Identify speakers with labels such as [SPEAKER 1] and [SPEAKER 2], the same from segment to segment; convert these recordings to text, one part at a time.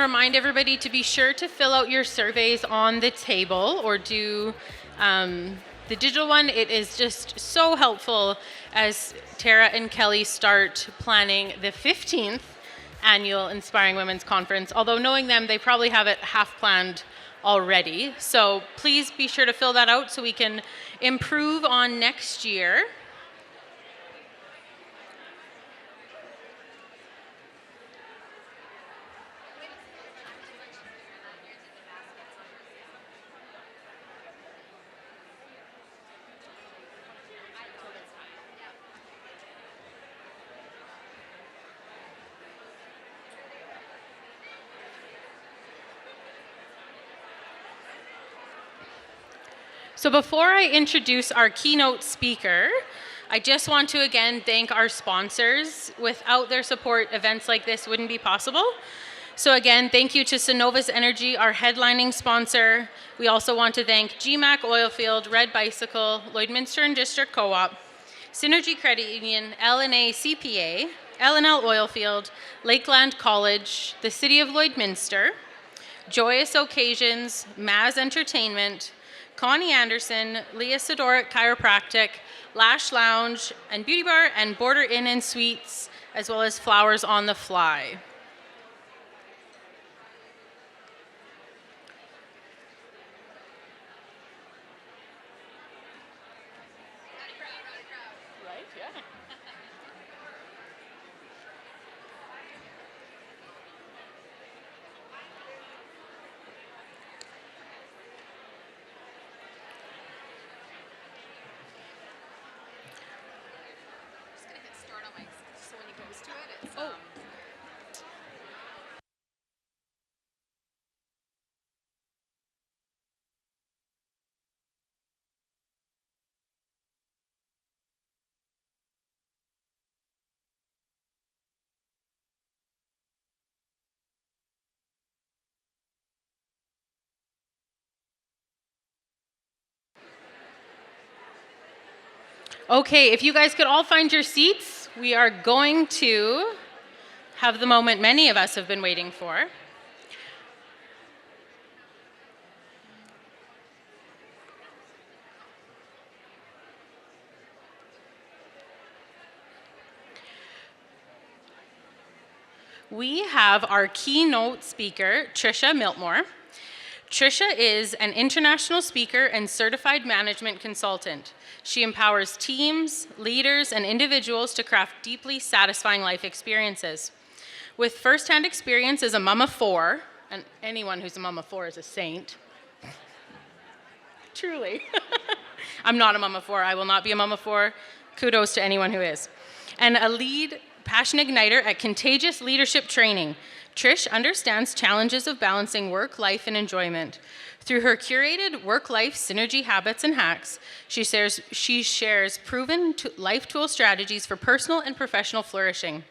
[SPEAKER 1] again remind everybody to be sure to fill out your surveys on the table or do the digital one. It is just so helpful as Tara and Kelly start planning the 15th annual Inspiring Women's Conference. Although knowing them, they probably have it half planned already. So please be sure to fill that out so we can improve on next year. So before I introduce our keynote speaker, I just want to again thank our sponsors. Without their support, events like this wouldn't be possible. So again, thank you to Cenovus Energy, our headlining sponsor. We also want to thank GMAC Oilfield, Red Bicycle, Lloydminster and District Co-op, Synergy Credit Union, LNA CPA, LNL Oilfield, Lakeland College, the City of Lloydminster, Joyous Occasions, Maz Entertainment, Connie Anderson, Leah Sidoric Chiropractic, Lash Lounge and Beauty Bar, and Border Inn and Suites, as well as Flowers on the Fly. Right, yeah. Okay, if you guys could all find your seats, we are going to have the moment many of us have been waiting for. We have our keynote speaker, Tricia Miltmore. Tricia is an international speaker and certified management consultant. She empowers teams, leaders, and individuals to craft deeply satisfying life experiences. With firsthand experience as a mom of four, and anyone who's a mom of four is a saint. Truly. I'm not a mom of four. I will not be a mom of four. Kudos to anyone who is. And a lead passion igniter at Contagious Leadership Training. Trish understands challenges of balancing work, life, and enjoyment. Through her curated work-life synergy habits and hacks, she shares proven life tool strategies for personal and professional flourishing.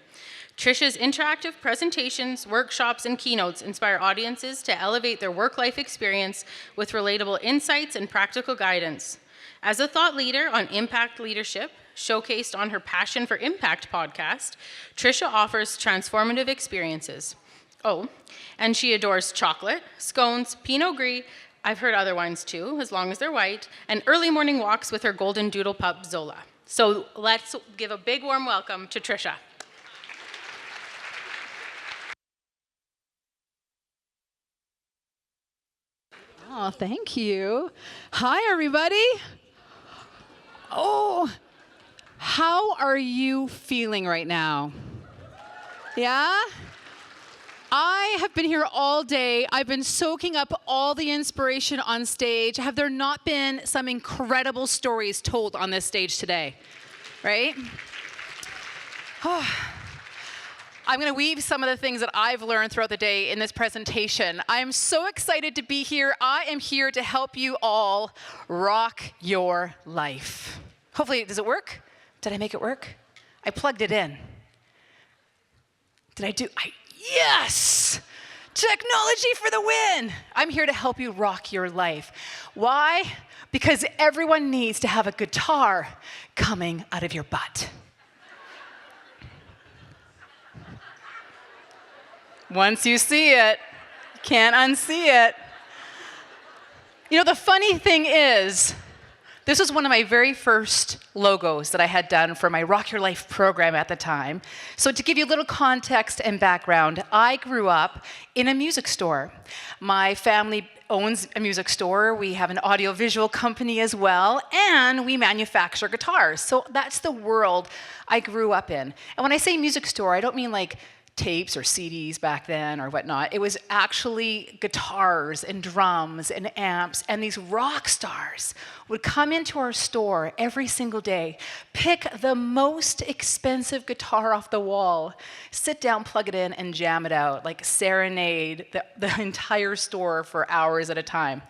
[SPEAKER 1] Tricia's interactive presentations, workshops, and keynotes inspire audiences to elevate their work-life experience with relatable insights and practical guidance. As a thought leader on impact leadership, showcased on her Passion for Impact podcast, Tricia offers transformative experiences. Oh, and she adores chocolate, scones, Pinot Gris, I've heard other wines too, as long as they're white, and early morning walks with her golden doodle pup, Zola. So let's give a big warm welcome to Tricia.
[SPEAKER 2] Oh, thank you. Hi, everybody. Oh, how are you feeling right now? Yeah? I have been here all day. I've been soaking up all the inspiration on stage. Have there not been some incredible stories told on this stage today? Right? Oh. I'm going to weave some of the things that I've learned throughout the day in this presentation. I'm so excited to be here. I am here to help you all rock your life. Hopefully, does it work? Did I make it work? I plugged it in. Did I do? Yes! Technology for the win! I'm here to help you rock your life. Why? Because everyone needs to have a guitar coming out of your butt. Once you see it, Can't unsee it. You know, the funny thing is, this was one of my very first logos that I had done for my Rock Your Life program at the time. So to give you a little context and background, I grew up in a music store. My family owns a music store. We have an audiovisual company as well, and we manufacture guitars. So that's the world I grew up in. And when I say music store, I don't mean like tapes or CDs back then or whatnot. It was actually guitars and drums and amps, and these rock stars would come into our store every single day, pick the most expensive guitar off the wall, sit down, plug it in, and jam it out, like serenade the entire store for hours at a time.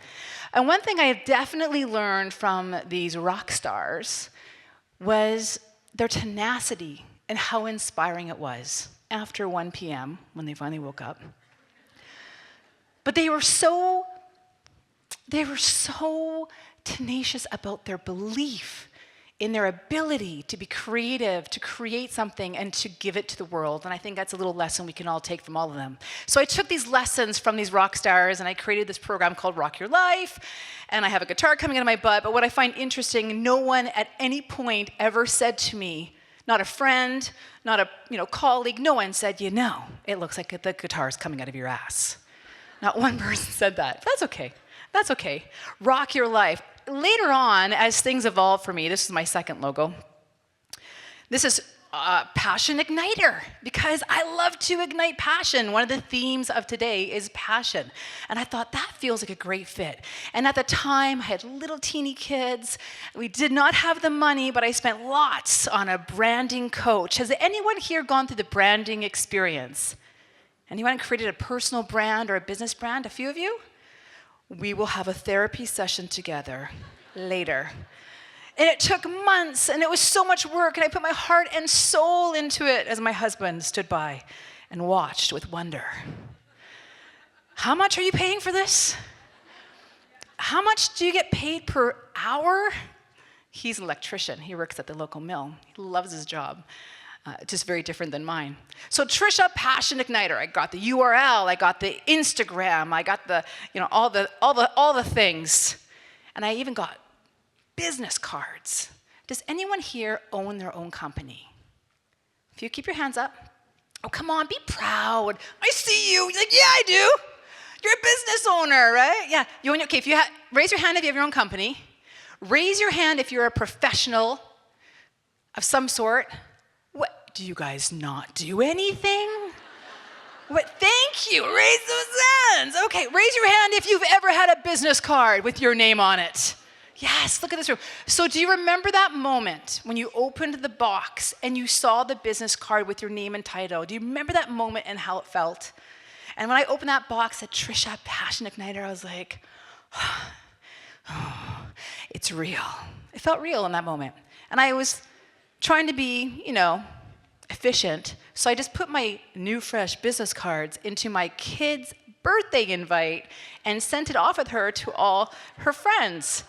[SPEAKER 2] And one thing I have definitely learned from these rock stars was their tenacity and how inspiring it was after 1 p.m. when they finally woke up. But they were so tenacious about their belief in their ability to be creative, to create something, and to give it to the world. And I think that's a little lesson we can all take from all of them. So I took these lessons from these rock stars, and I created this program called Rock Your Life, and I have a guitar coming out of my butt. But what I find interesting, no one at any point ever said to me, not a friend, not a colleague, no one said, it looks like the guitar's coming out of your ass. Not one person said that. That's okay. That's okay. Rock your life. Later on, as things evolved for me, this is my second logo. This is Passion Igniter, because I love to ignite passion. One of the themes of today is passion. And I thought that feels like a great fit. And at the time, I had little teeny kids. We did not have the money, but I spent lots on a branding coach. Has anyone here gone through the branding experience? Anyone created a personal brand or a business brand? A few of you? We will have a therapy session together later. And it took months, and it was so much work, and I put my heart and soul into it as my husband stood by and watched with wonder. How much are you paying for this? How much do you get paid per hour? He's an electrician. He works at the local mill. He loves his job. Just very different than mine. So Trisha Passion Igniter. I got the URL. I got the Instagram. I got the all the things, and I even got business cards. Does anyone here own their own company? If you keep your hands up. Oh, come on, be proud. I see you. You're like, yeah, I do. You're a business owner, right? Yeah. You own. Okay. If you raise your hand if you have your own company. Raise your hand if you're a professional of some sort. What, do you guys not do anything? What? Thank you. Raise those hands. Okay. Raise your hand if you've ever had a business card with your name on it. Yes, look at this room. So do you remember that moment when you opened the box and you saw the business card with your name and title? Do you remember that moment and how it felt? And when I opened that box at Trisha Passion Igniter, I was like, oh, it's real. It felt real in that moment. And I was trying to be, efficient. So I just put my new fresh business cards into my kid's birthday invite and sent it off with her to all her friends.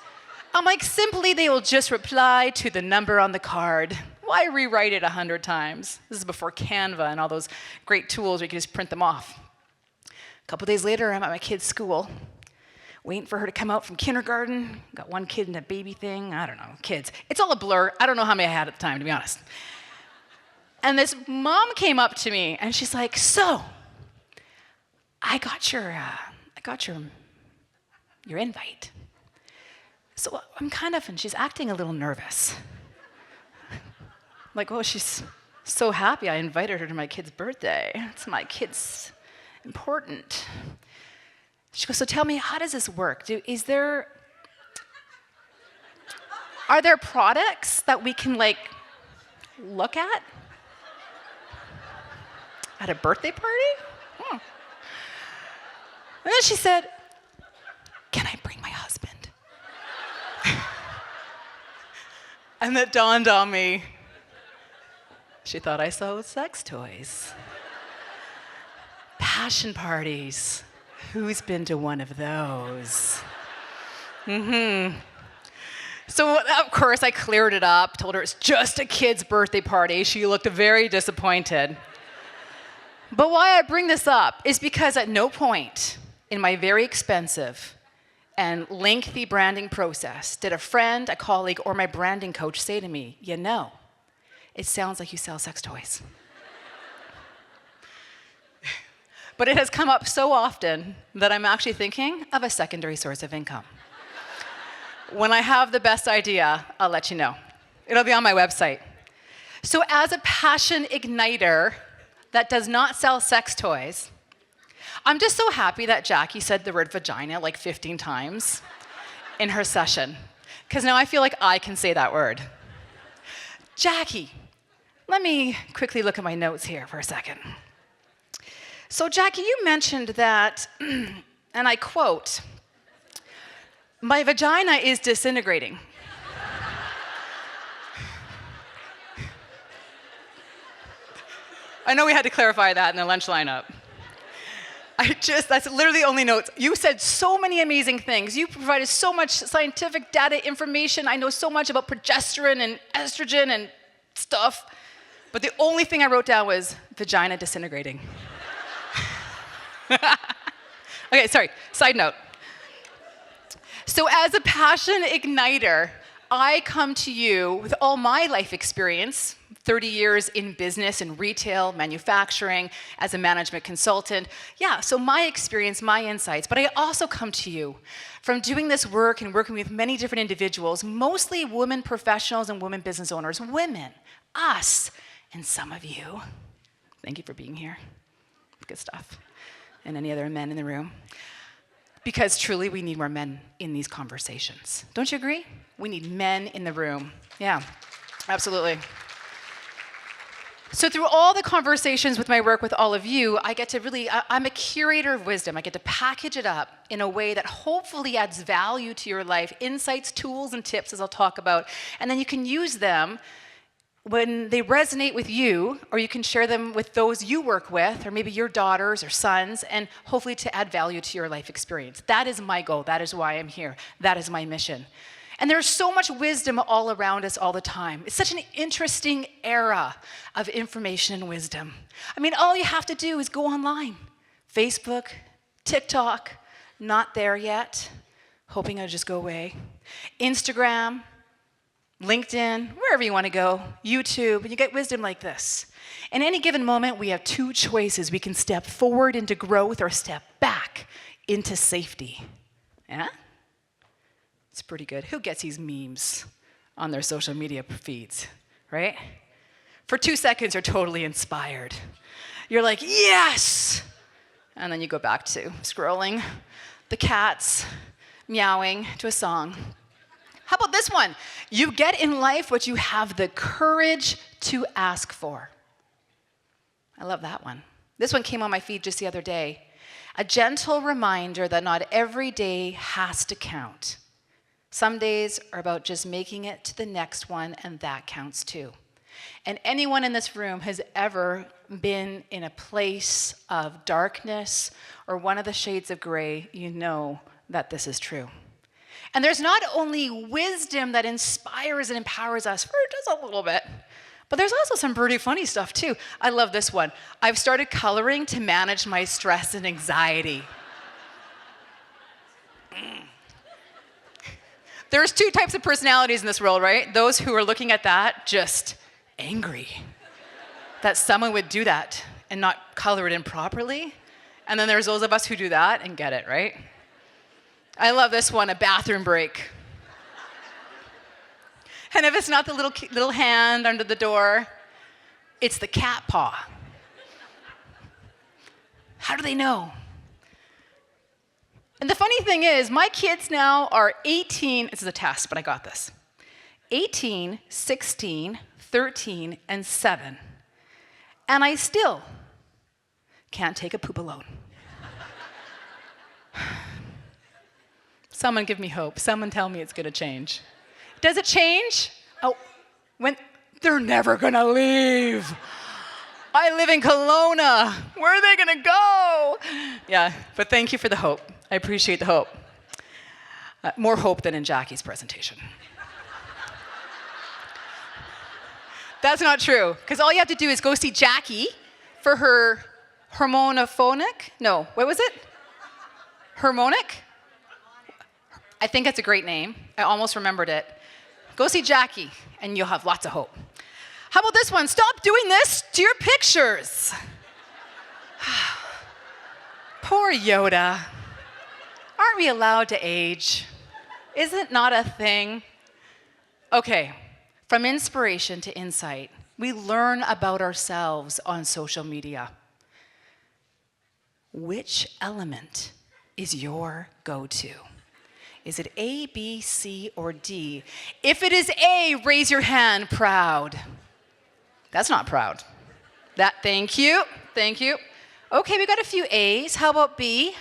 [SPEAKER 2] I'm like, simply they will just reply to the number on the card. Why rewrite it 100 times? This is before Canva and all those great tools where you can just print them off. A couple days later, I'm at my kid's school, waiting for her to come out from kindergarten. Got one kid in a baby thing. I don't know, kids. It's all a blur. I don't know how many I had at the time, to be honest. And this mom came up to me, and she's like, so, I got your invite. So and she's acting a little nervous. Like, oh, she's so happy I invited her to my kid's birthday. It's my kid's important. She goes, so tell me, how does this work? Are there products that we can look at a birthday party? And then she said, can I bring my husband? And that dawned on me. She thought I sold sex toys. Passion parties. Who's been to one of those? So, of course, I cleared it up, told her it's just a kid's birthday party. She looked very disappointed. But why I bring this up is because at no point in my very expensive and lengthy branding process did a friend, a colleague, or my branding coach say to me, you know, it sounds like you sell sex toys. But it has come up so often that I'm actually thinking of a secondary source of income. When I have the best idea, I'll let you know. It'll be on my website. So as a passion igniter that does not sell sex toys, I'm just so happy that Jackie said the word vagina like 15 times in her session, because now I feel like I can say that word. Jackie, let me quickly look at my notes here for a second. So Jackie, you mentioned that, and I quote, my vagina is disintegrating. I know we had to clarify that in the lunch lineup. That's literally the only notes. You said so many amazing things. You provided so much scientific data information. I know so much about progesterone and estrogen and stuff. But the only thing I wrote down was vagina disintegrating. Okay, sorry, side note. So as a passion igniter, I come to you with all my life experience, 30 years in business and retail, manufacturing, as a management consultant. Yeah, so my experience, my insights, but I also come to you from doing this work and working with many different individuals, mostly women professionals and women business owners, women, us, and some of you. Thank you for being here. Good stuff. And any other men in the room. Because truly, we need more men in these conversations. Don't you agree? We need men in the room. Yeah, absolutely. So through all the conversations with my work with all of you, I get to really, I'm a curator of wisdom. I get to package it up in a way that hopefully adds value to your life, insights, tools, and tips, as I'll talk about. And then you can use them when they resonate with you, or you can share them with those you work with, or maybe your daughters or sons, and hopefully to add value to your life experience. That is my goal. That is why I'm here. That is my mission. And there's so much wisdom all around us all the time. It's such an interesting era of information and wisdom. I mean, all you have to do is go online. Facebook, TikTok, not there yet, hoping it'll just go away. Instagram, LinkedIn, wherever you want to go, YouTube, and you get wisdom like this. In any given moment, we have two choices. We can step forward into growth or step back into safety. Yeah? It's pretty good. Who gets these memes on their social media feeds, right? For 2 seconds, you're totally inspired. You're like, yes! And then you go back to scrolling, the cats meowing to a song. How about this one? You get in life what you have the courage to ask for. I love that one. This one came on my feed just the other day. A gentle reminder that not every day has to count. Some days are about just making it to the next one, and that counts too. And anyone in this room has ever been in a place of darkness or one of the shades of gray, you know that this is true. And there's not only wisdom that inspires and empowers us, for just a little bit, but there's also some pretty funny stuff too. I love this one. I've started coloring to manage my stress and anxiety. There's two types of personalities in this world, right? Those who are looking at that just angry that someone would do that and not color it in properly. And then there's those of us who do that and get it, right? I love this one, a bathroom break. And if it's not the little hand under the door, it's the cat paw. How do they know? And the funny thing is, my kids now are 18, this is a test, but I got this. 18, 16, 13, and 7. And I still can't take a poop alone. Someone give me hope. Someone tell me it's going to change. Does it change? Oh, when they're never going to leave. I live in Kelowna. Where are they going to go? Yeah, but thank you for the hope. I appreciate the hope. More hope than in Jackie's presentation. That's not true, because all you have to do is go see Jackie for her hormonophonic? No, what was it? Harmonic? I think it's a great name. I almost remembered it. Go see Jackie, and you'll have lots of hope. How about this one? Stop doing this to your pictures. Poor Yoda. Aren't we allowed to age? Is it not a thing? Okay, from inspiration to insight, we learn about ourselves on social media. Which element is your go-to? Is it A, B, C, or D? If it is A, raise your hand, proud. That's not proud. Thank you. Okay, we got a few A's. How about B?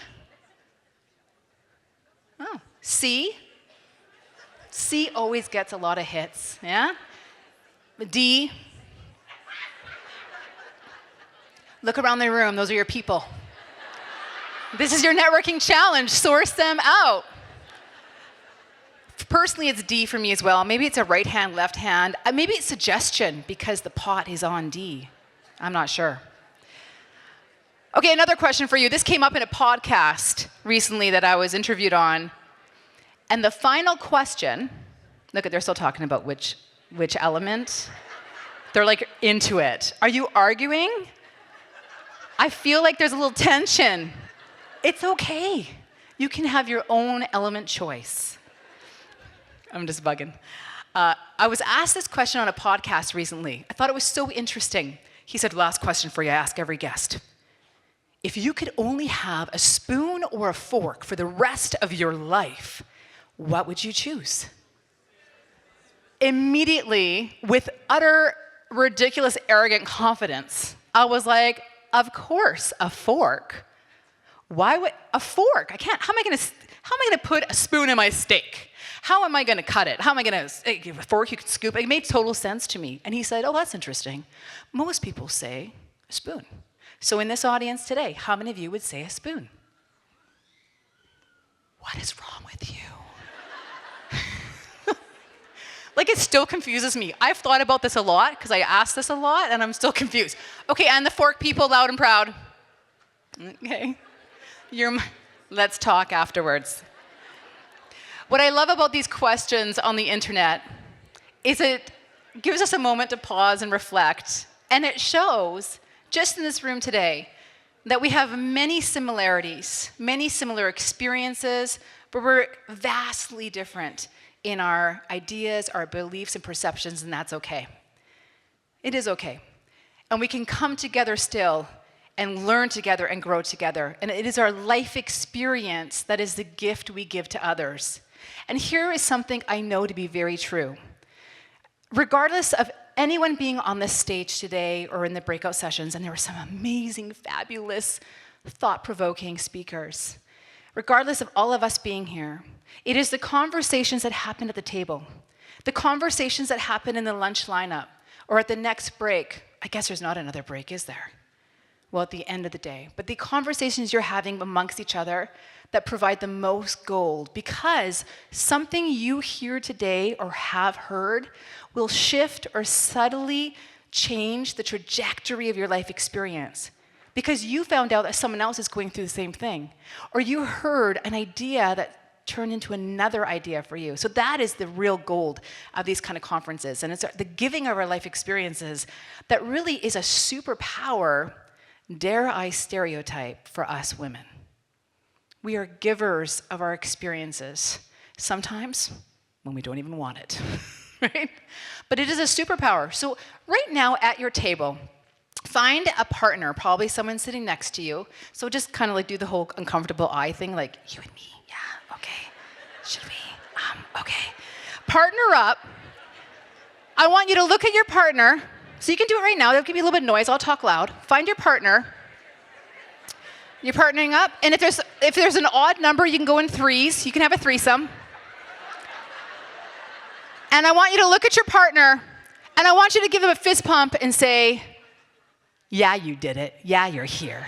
[SPEAKER 2] Oh, C? C always gets a lot of hits, yeah? D? Look around the room, those are your people. This is your networking challenge, source them out. Personally, it's D for me as well. Maybe it's a right hand, left hand. Maybe it's suggestion because the pot is on D. I'm not sure. Okay, another question for you. This came up in a podcast recently that I was interviewed on. And the final question, look, they're still talking about which element. They're like into it. Are you arguing? I feel like there's a little tension. It's okay. You can have your own element choice. I'm just bugging. I was asked this question on a podcast recently. I thought it was so interesting. He said, last question for you, I ask every guest. If you could only have a spoon or a fork for the rest of your life, what would you choose? Immediately, with utter ridiculous, arrogant confidence, I was like, of course, a fork. Why would a fork? How am I going to put a spoon in my steak? How am I going to cut it? How am I going to give a fork you can scoop? It made total sense to me. And he said, oh, that's interesting. Most people say a spoon. So in this audience today, how many of you would say a spoon? What is wrong with you? Like, it still confuses me. I've thought about this a lot because I ask this a lot and I'm still confused. Okay, and the fork people, loud and proud. Okay. Let's talk afterwards. What I love about these questions on the internet is it gives us a moment to pause and reflect. And it shows, just in this room today, that we have many similarities, many similar experiences, but we're vastly different in our ideas, our beliefs, and perceptions, and that's okay. It is okay. And we can come together still and learn together and grow together. And it is our life experience that is the gift we give to others. And here is something I know to be very true. Regardless of anyone being on this stage today or in the breakout sessions, and there were some amazing, fabulous, thought-provoking speakers, regardless of all of us being here, it is the conversations that happen at the table, the conversations that happen in the lunch lineup, or at the next break. I guess there's not another break, is there? Well, at the end of the day. But the conversations you're having amongst each other that provide the most gold, because something you hear today or have heard will shift or subtly change the trajectory of your life experience. Because you found out that someone else is going through the same thing. Or you heard an idea that turned into another idea for you. So that is the real gold of these kind of conferences. And it's the giving of our life experiences that really is a superpower, dare I stereotype, for us women. We are givers of our experiences, sometimes when we don't even want it, right? But it is a superpower. So right now at your table, find a partner, probably someone sitting next to you. So just kind of like do the whole uncomfortable eye thing, like you and me, yeah, okay. Should we? Okay. Partner up. I want you to look at your partner. So you can do it right now. They'll give me a little bit of noise. I'll talk loud. Find your partner. You're partnering up. And if there's an odd number, you can go in threes. You can have a threesome. And I want you to look at your partner, and I want you to give them a fist pump and say, yeah, you did it. Yeah, you're here.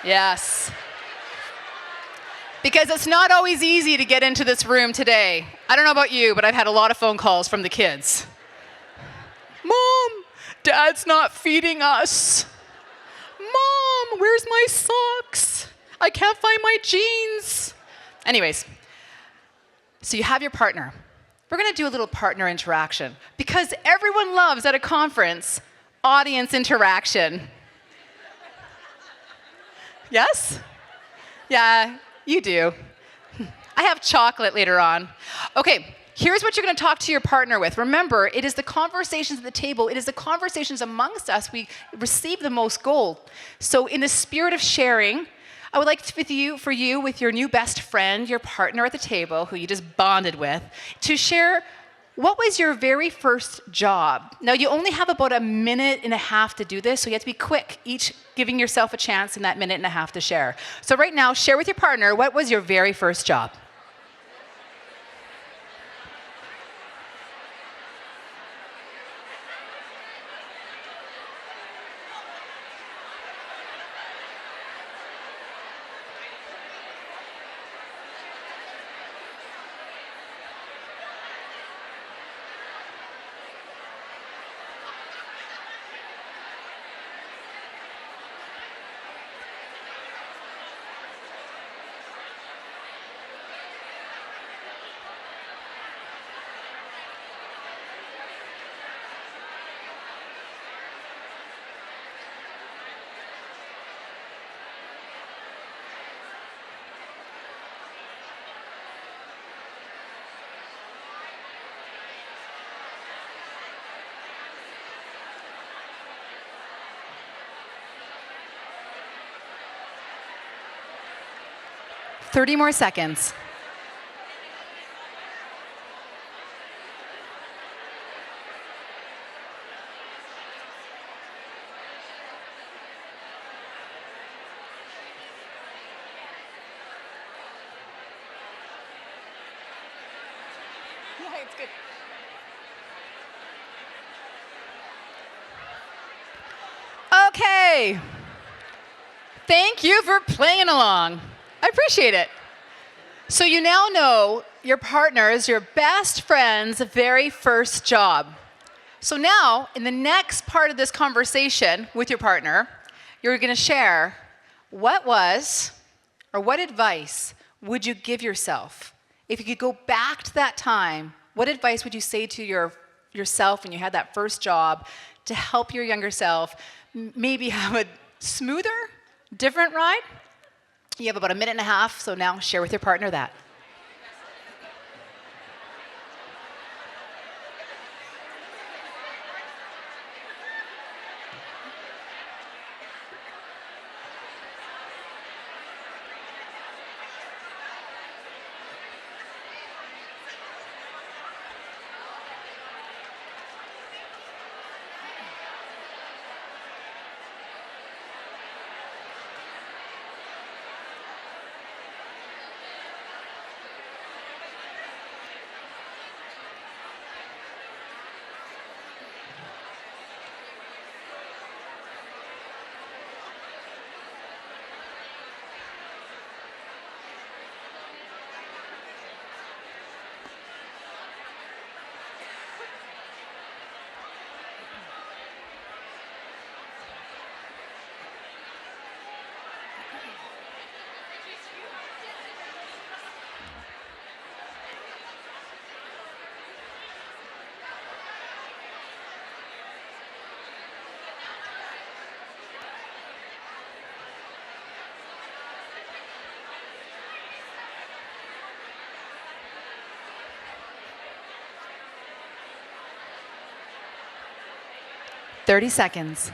[SPEAKER 2] Yes. Because it's not always easy to get into this room today. I don't know about you, but I've had a lot of phone calls from the kids. Mom, Dad's not feeding us. Mom, where's my socks? I can't find my jeans. Anyways, so you have your partner. We're going to do a little partner interaction because everyone loves at a conference audience interaction. Yes? Yeah, you do. I have chocolate later on. Okay, here's what you're going to talk to your partner with. Remember, it is the conversations at the table, it is the conversations amongst us we receive the most gold. So in the spirit of sharing, I would like for you, with your new best friend, your partner at the table, who you just bonded with, to share what was your very first job. Now, you only have about a minute and a half to do this, so you have to be quick, each giving yourself a chance in that minute and a half to share. So right now, share with your partner, what was your very first job? Thirty more seconds. Yeah, it's good. Okay. Thank you for playing along. I appreciate it. So you now know your partner's, your best friend's very first job. So now, in the next part of this conversation with your partner, you're going to share what was or what advice would you give yourself? If you could go back to that time, what advice would you say to yourself when you had that first job to help your younger self maybe have a smoother, different ride? You have about a minute and a half, so now share with your partner that. Thirty seconds.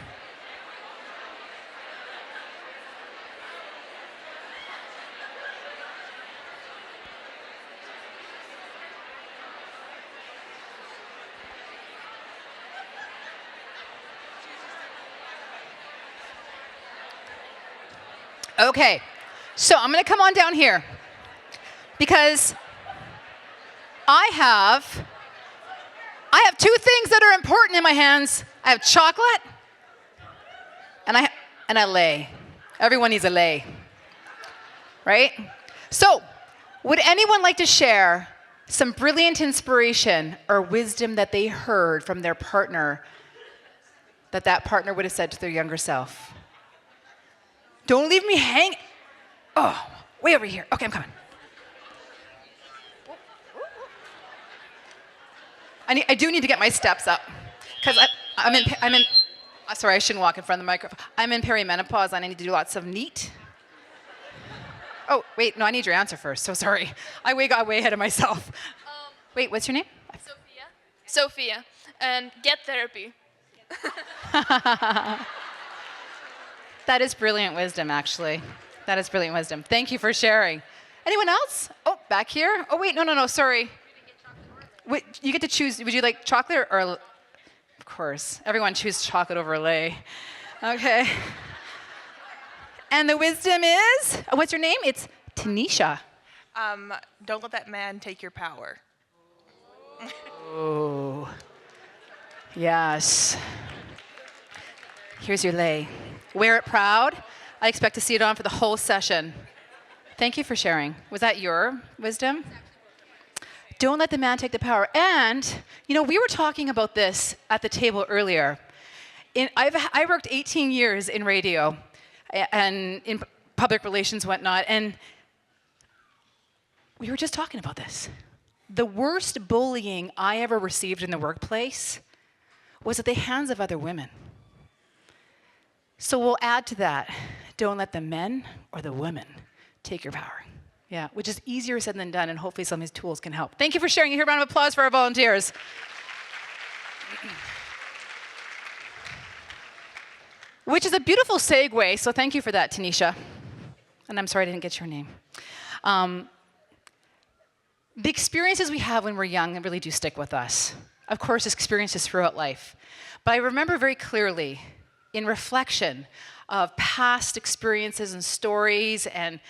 [SPEAKER 2] Okay, so I'm going to come on down here because I have two things that are important in my hands. I have chocolate and I lay. Everyone needs a lay, right? So, would anyone like to share some brilliant inspiration or wisdom that they heard from their partner that partner would have said to their younger self? Don't leave me hanging. Oh, way over here. Okay, I'm coming. I do need to get my steps up because I'm in. Sorry, I shouldn't walk in front of the microphone. I'm in perimenopause and I need to do lots of neat. Oh, wait, no, I need your answer first. So sorry. Got way ahead of myself. Wait, what's your name?
[SPEAKER 3] Sophia. And get therapy.
[SPEAKER 2] That is brilliant wisdom, actually. That is brilliant wisdom. Thank you for sharing. Anyone else? Oh, back here? Oh, wait, no, sorry. Wait, you get to choose. Would you like chocolate or of course. Everyone chooses chocolate over lait. Okay. And the wisdom is, what's your name? It's Tanisha.
[SPEAKER 4] Don't let that man take your power.
[SPEAKER 2] Oh. Yes. Here's your lei. Wear it proud. I expect to see it on for the whole session. Thank you for sharing. Was that your wisdom? Don't let the man take the power. And, we were talking about this at the table earlier. I worked 18 years in radio and in public relations, whatnot, and we were just talking about this. The worst bullying I ever received in the workplace was at the hands of other women. So we'll add to that, don't let the men or the women take your power. Yeah, which is easier said than done, and hopefully some of these tools can help. Thank you for sharing. Here, a round of applause for our volunteers. Which is a beautiful segue, so thank you for that, Tanisha. And I'm sorry I didn't get your name. The experiences we have when we're young really do stick with us. Of course, experiences throughout life. But I remember very clearly, in reflection of past experiences and stories and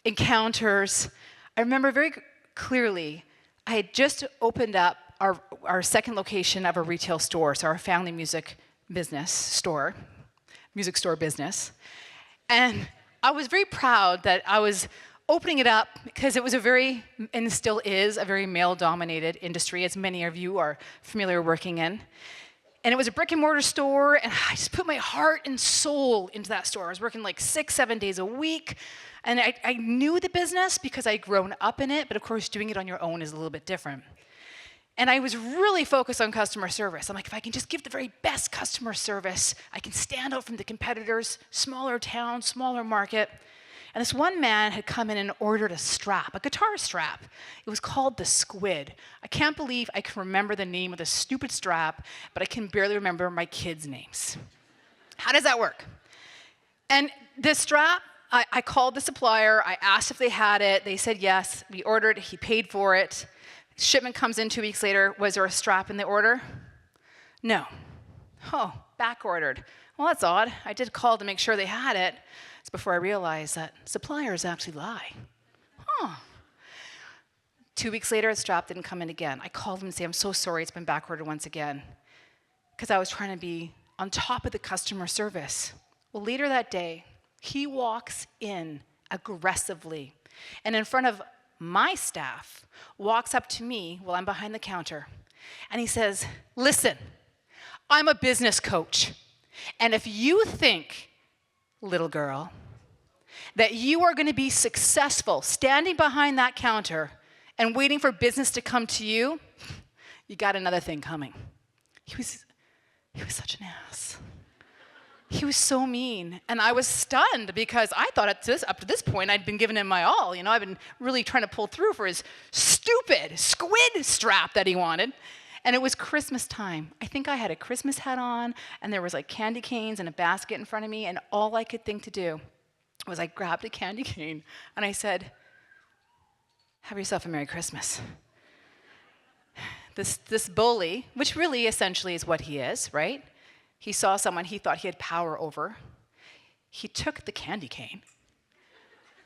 [SPEAKER 2] encounters, I remember very clearly I had just opened up our second location of a retail store, so our family music store business. And I was very proud that I was opening it up because it was and still is, a very male-dominated industry, as many of you are familiar working in. And it was a brick and mortar store, and I just put my heart and soul into that store. I was working like 6-7 days a week, and I knew the business because I'd grown up in it, but of course doing it on your own is a little bit different. And I was really focused on customer service. I'm like, if I can just give the very best customer service, I can stand out from the competitors, smaller town, smaller market. And this one man had come in and ordered a strap, a guitar strap. It was called the Squid. I can't believe I can remember the name of the stupid strap, but I can barely remember my kids' names. How does that work? And the strap, I called the supplier. I asked if they had it. They said yes. We ordered. He paid for it. Shipment comes in 2 weeks later. Was there a strap in the order? No. Oh, back ordered. Well, that's odd. I did call to make sure they had it. It's before I realized that suppliers actually lie. 2 weeks later, the strap didn't come in again. I called him and said, I'm so sorry, it's been back ordered once again. Because I was trying to be on top of the customer service. Well, later that day, he walks in aggressively. And in front of my staff, walks up to me while I'm behind the counter. And he says, listen, I'm a business coach. And if you think, little girl, that you are going to be successful standing behind that counter and waiting for business to come to you, you got another thing coming. He was such an ass. He was so mean. And I was stunned because I thought up to this point I'd been giving him my all. I've been really trying to pull through for his stupid squid strap that he wanted. And it was Christmas time. I think I had a Christmas hat on, and there was like candy canes and a basket in front of me, and all I could think to do was I grabbed a candy cane and I said, have yourself a Merry Christmas. This bully, which really essentially is what he is, right? He saw someone he thought he had power over. He took the candy cane,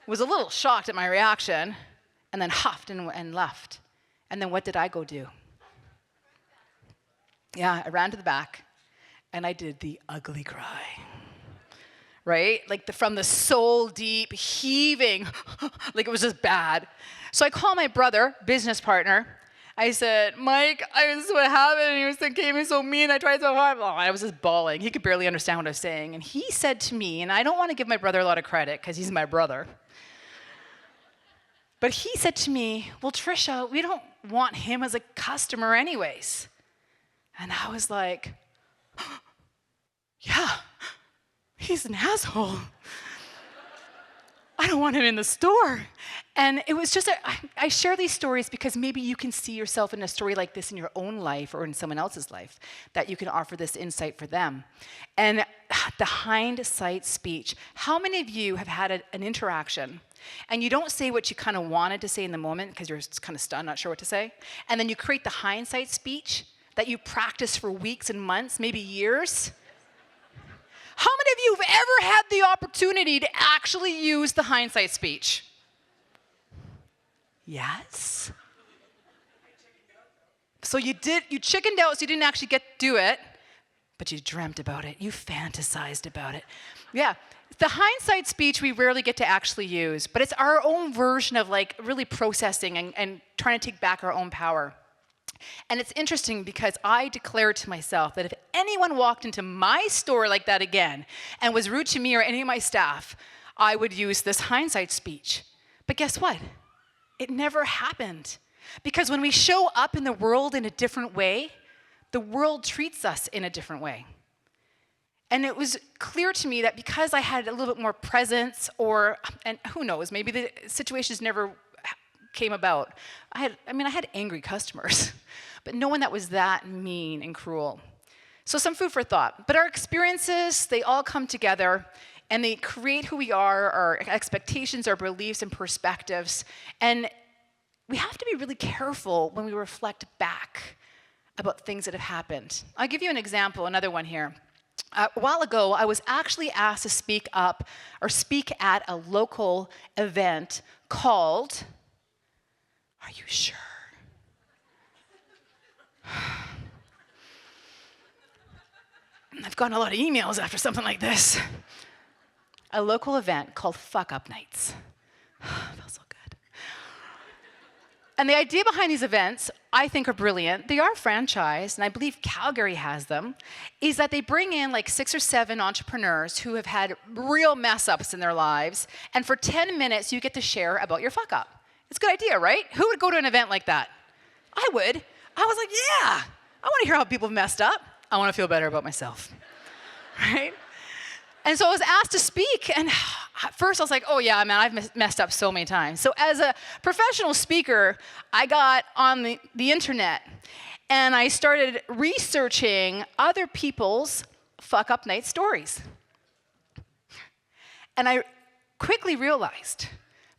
[SPEAKER 2] was a little shocked at my reaction, and then huffed and left. And then what did I go do? Yeah, I ran to the back, and I did the ugly cry, right? Like from the soul deep, heaving, like it was just bad. So I call my brother, business partner. I said, Mike, this is what happened. He was so mean. I tried so hard. I was just bawling. He could barely understand what I was saying. And he said to me, and I don't want to give my brother a lot of credit because he's my brother, But he said to me, well, Trisha, we don't want him as a customer anyways. And I was like, yeah, he's an asshole. I don't want him in the store. And it was just, I share these stories because maybe you can see yourself in a story like this in your own life or in someone else's life, that you can offer this insight for them. And the hindsight speech. How many of you have had an interaction and you don't say what you kind of wanted to say in the moment because you're kind of stunned, not sure what to say, and then you create the hindsight speech that you practice for weeks and months, maybe years? How many of you have ever had the opportunity to actually use the hindsight speech? Yes? So you chickened out, so you didn't actually get to do it, but you dreamt about it. You fantasized about it. Yeah. The hindsight speech we rarely get to actually use, but it's our own version of like really processing and trying to take back our own power. And it's interesting because I declared to myself that if anyone walked into my store like that again and was rude to me or any of my staff, I would use this hindsight speech. But guess what? It never happened. Because when we show up in the world in a different way, the world treats us in a different way. And it was clear to me that because I had a little bit more presence, and who knows, maybe the situations never came about. I had angry customers, but no one that was that mean and cruel. So some food for thought. But our experiences, they all come together and they create who we are, our expectations, our beliefs and perspectives. And we have to be really careful when we reflect back about things that have happened. I'll give you an example, another one here. A while ago, I was actually asked to speak at a local event called, are you sure? I've gotten a lot of emails after something like this. A local event called Fuck Up Nights. Feels so good. And the idea behind these events, I think, are brilliant. They are franchised, and I believe Calgary has them, is that they bring in like 6 or 7 entrepreneurs who have had real mess-ups in their lives, and for 10 minutes, you get to share about your fuck-up. It's a good idea, right? Who would go to an event like that? I would. I was like, yeah, I want to hear how people have messed up. I want to feel better about myself, right? And so I was asked to speak, and at first I was like, oh yeah, man, I've messed up so many times. So as a professional speaker, I got on the internet, and I started researching other people's fuck-up night stories. And I quickly realized,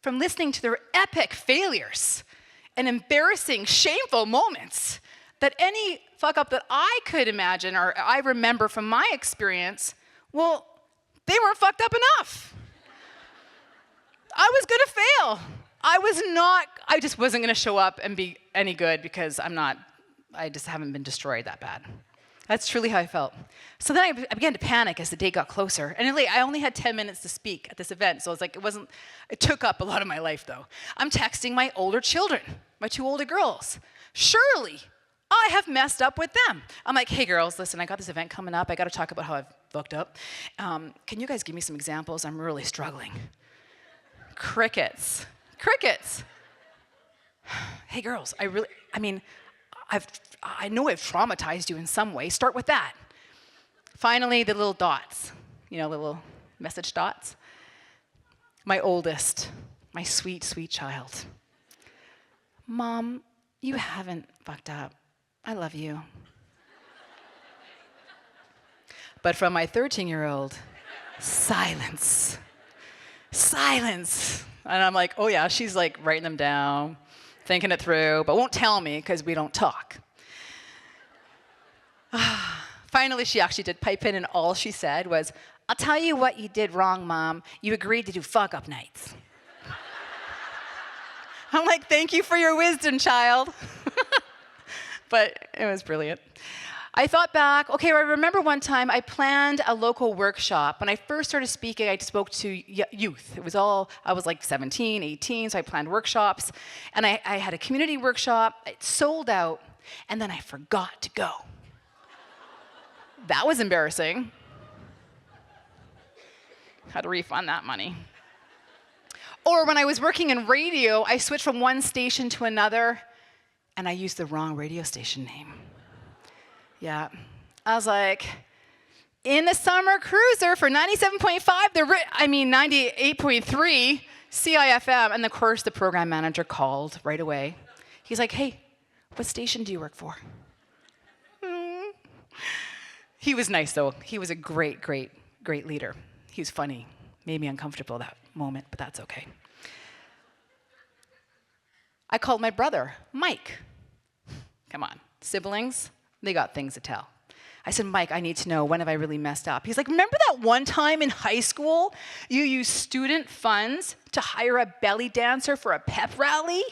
[SPEAKER 2] from listening to their epic failures and embarrassing, shameful moments, that any fuck-up that I could imagine or I remember from my experience, well, they weren't fucked up enough. I was gonna fail. I just wasn't gonna show up and be any good because I just haven't been destroyed that bad. That's truly how I felt. So then I began to panic as the day got closer. And really, I only had 10 minutes to speak at this event, so it took up a lot of my life though. I'm texting my older children, my 2 older girls. Surely, I have messed up with them. I'm like, hey girls, listen, I got this event coming up. I gotta talk about how I've fucked up. Can you guys give me some examples? I'm really struggling. Crickets. Hey girls, I know I've traumatized you in some way. Start with that. Finally, the little dots, little message dots. My oldest, my sweet, sweet child. Mom, you haven't fucked up. I love you. But from my 13-year-old, silence. Silence. And I'm like, oh yeah, she's like writing them down, thinking it through, but won't tell me because we don't talk. Finally, she actually did pipe in, and all she said was, I'll tell you what you did wrong, Mom. You agreed to do fuck-up nights. I'm like, thank you for your wisdom, child. But it was brilliant. I thought back, okay, I remember one time I planned a local workshop. When I first started speaking, I spoke to youth. I was like 17, 18, so I planned workshops. And I had a community workshop. It sold out, and then I forgot to go. That was embarrassing. Had to refund that money. Or when I was working in radio, I switched from one station to another, and I used the wrong radio station name. Yeah. I was like, in the summer cruiser for 97.5, 98.3 CIFM. And of course, the program manager called right away. He's like, hey, what station do you work for? He was nice, though. He was a great, great, great leader. He was funny. Made me uncomfortable that moment, but that's okay. I called my brother, Mike. Come on, siblings, they got things to tell. I said, Mike, I need to know, when have I really messed up? He's like, remember that one time in high school you used student funds to hire a belly dancer for a pep rally?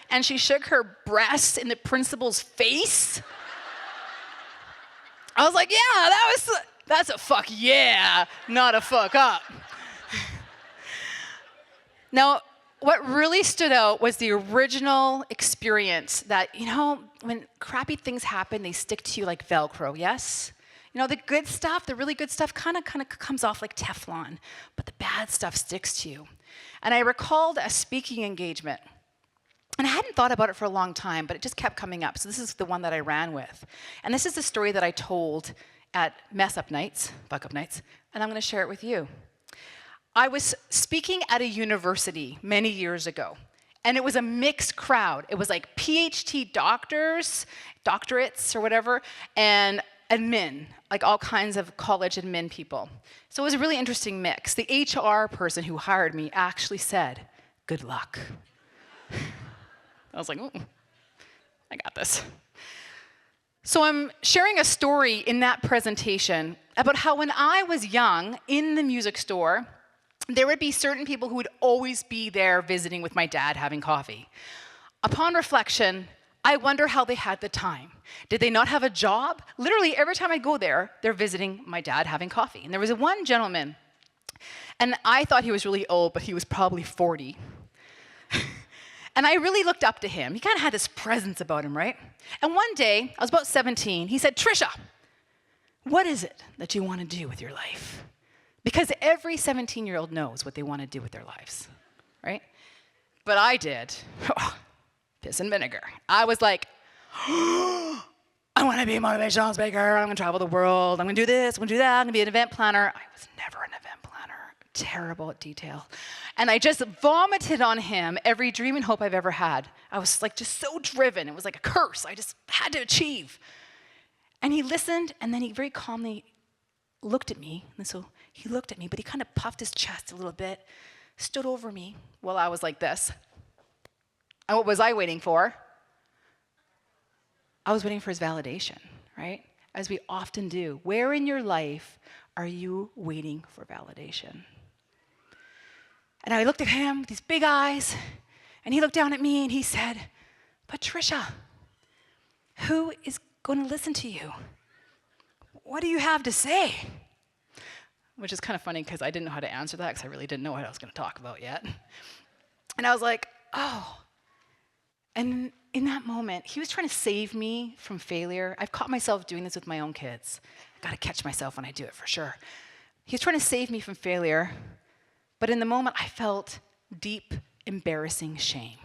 [SPEAKER 2] And she shook her breasts in the principal's face? I was like, yeah, that's a fuck yeah, not a fuck up. Now, what really stood out was the original experience that, when crappy things happen, they stick to you like Velcro, yes? The good stuff, the really good stuff kind of comes off like Teflon, but the bad stuff sticks to you. And I recalled a speaking engagement. And I hadn't thought about it for a long time, but it just kept coming up. So this is the one that I ran with. And this is the story that I told at fuck-up nights, and I'm going to share it with you. I was speaking at a university many years ago, and it was a mixed crowd. It was like PhD doctors, doctorates or whatever, and admin, like all kinds of college admin people. So it was a really interesting mix. The HR person who hired me actually said, good luck. I was like, I got this. So I'm sharing a story in that presentation about how when I was young in the music store, there would be certain people who would always be there visiting with my dad having coffee. Upon reflection, I wonder how they had the time. Did they not have a job? Literally, every time I go there, they're visiting my dad having coffee. And there was one gentleman, and I thought he was really old, but he was probably 40. And I really looked up to him. He kind of had this presence about him, right? And one day, I was about 17, he said, Trisha, what is it that you want to do with your life? Because every 17-year-old knows what they want to do with their lives, right? But I did. Piss and vinegar. I was like, I want to be a motivational speaker. I'm going to travel the world. I'm going to do this. I'm going to do that. I'm going to be an event planner. I was never an event planner. Terrible at detail. And I just vomited on him every dream and hope I've ever had. I was like just so driven. It was like a curse. I just had to achieve. And he listened, and then he very calmly looked at me. And so he looked at me, but he kind of puffed his chest a little bit, stood over me while I was like this. And what was I waiting for? I was waiting for his validation, right? As we often do. Where in your life are you waiting for validation? And I looked at him with these big eyes, and he looked down at me and he said, Patricia, who is going to listen to you? What do you have to say? Which is kind of funny because I didn't know how to answer that because I really didn't know what I was going to talk about yet. And I was like, oh. And in that moment, he was trying to save me from failure. I've caught myself doing this with my own kids. I got to catch myself when I do it for sure. He was trying to save me from failure. But in the moment, I felt deep, embarrassing shame.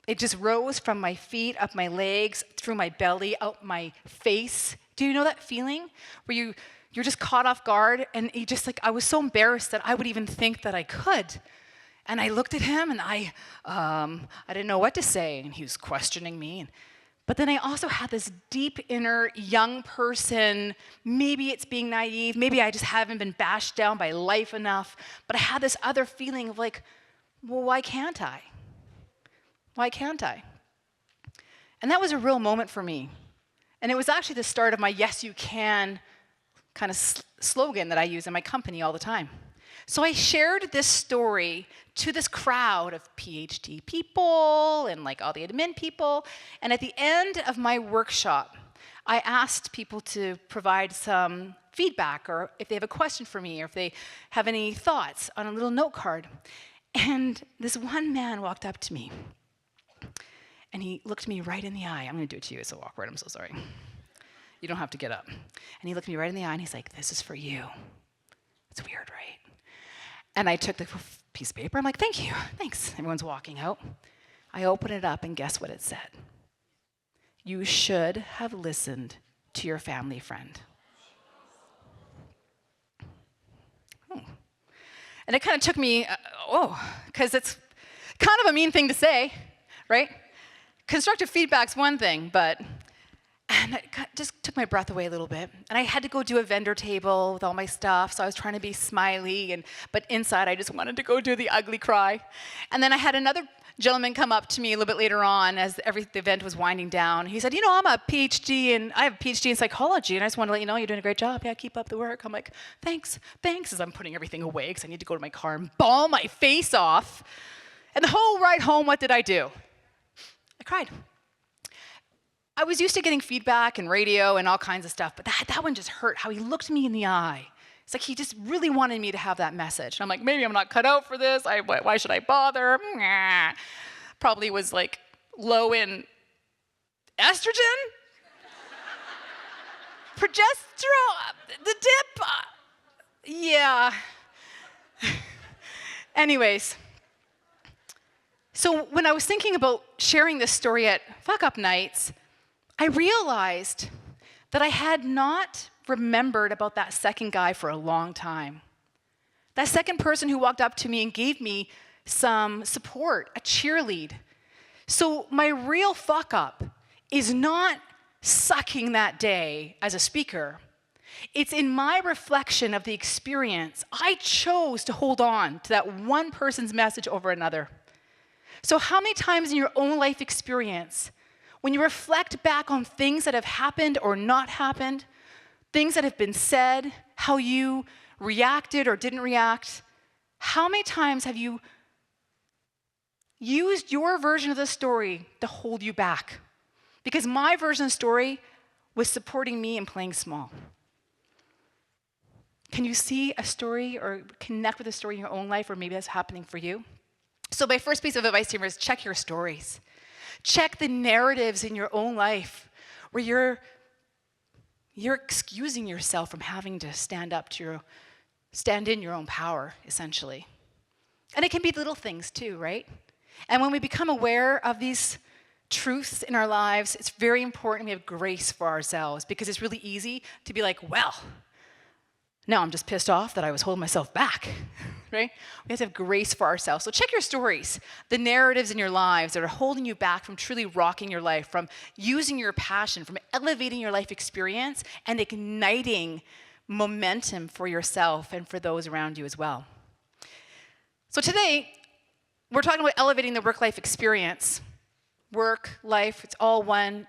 [SPEAKER 2] It just rose from my feet, up my legs, through my belly, out my face. Do you know that feeling where you're just caught off guard, and you just I was so embarrassed that I would even think that I could. And I looked at him, and I didn't know what to say, and he was questioning me. But then I also had this deep inner young person, maybe it's being naive, maybe I just haven't been bashed down by life enough, but I had this other feeling of well, why can't I? Why can't I? And that was a real moment for me. And it was actually the start of my yes, you can kind of slogan that I use in my company all the time. So I shared this story to this crowd of PhD people and all the admin people. And at the end of my workshop, I asked people to provide some feedback, or if they have a question for me, or if they have any thoughts, on a little note card. And this one man walked up to me, and he looked me right in the eye. I'm going to do it to you. It's so awkward. I'm so sorry. You don't have to get up. And he looked me right in the eye, and he's like, this is for you. It's weird, right? And I took the piece of paper. I'm like, thank you, thanks. Everyone's walking out. I open it up and guess what it said? You should have listened to your family friend. And it kind of took me, because it's kind of a mean thing to say, right? Constructive feedback's one thing, and it just took my breath away a little bit. And I had to go do a vendor table with all my stuff, so I was trying to be smiley, but inside I just wanted to go do the ugly cry. And then I had another gentleman come up to me a little bit later on as the event was winding down. He said, I have a PhD in psychology, and I just want to let you know you're doing a great job. Yeah, keep up the work. I'm like, thanks, as I'm putting everything away because I need to go to my car and bawl my face off. And the whole ride home, what did I do? I cried. I was used to getting feedback and radio and all kinds of stuff, but that one just hurt, how he looked me in the eye. It's like he just really wanted me to have that message. And I'm like, maybe I'm not cut out for this. Why should I bother? Probably was like low in estrogen, progesterone, the dip. Yeah. Anyways, so when I was thinking about sharing this story at Fuck Up Nights, I realized that I had not remembered about that second guy for a long time. That second person who walked up to me and gave me some support, a cheerlead. So my real fuck up is not sucking that day as a speaker. It's in my reflection of the experience. I chose to hold on to that one person's message over another. So how many times in your own life experience, when you reflect back on things that have happened or not happened, things that have been said, how you reacted or didn't react, how many times have you used your version of the story to hold you back? Because my version of the story was supporting me and playing small. Can you see a story or connect with a story in your own life, or maybe that's happening for you? So my first piece of advice here is check your stories. Check the narratives in your own life where you're excusing yourself from having to stand in your own power, essentially. And it can be little things too, right? And when we become aware of these truths in our lives, it's very important we have grace for ourselves, because it's really easy to be like, well, now I'm just pissed off that I was holding myself back, right? We have to have grace for ourselves. So check your stories, the narratives in your lives that are holding you back from truly rocking your life, from using your passion, from elevating your life experience and igniting momentum for yourself and for those around you as well. So today, we're talking about elevating the work-life experience. Work, life, it's all one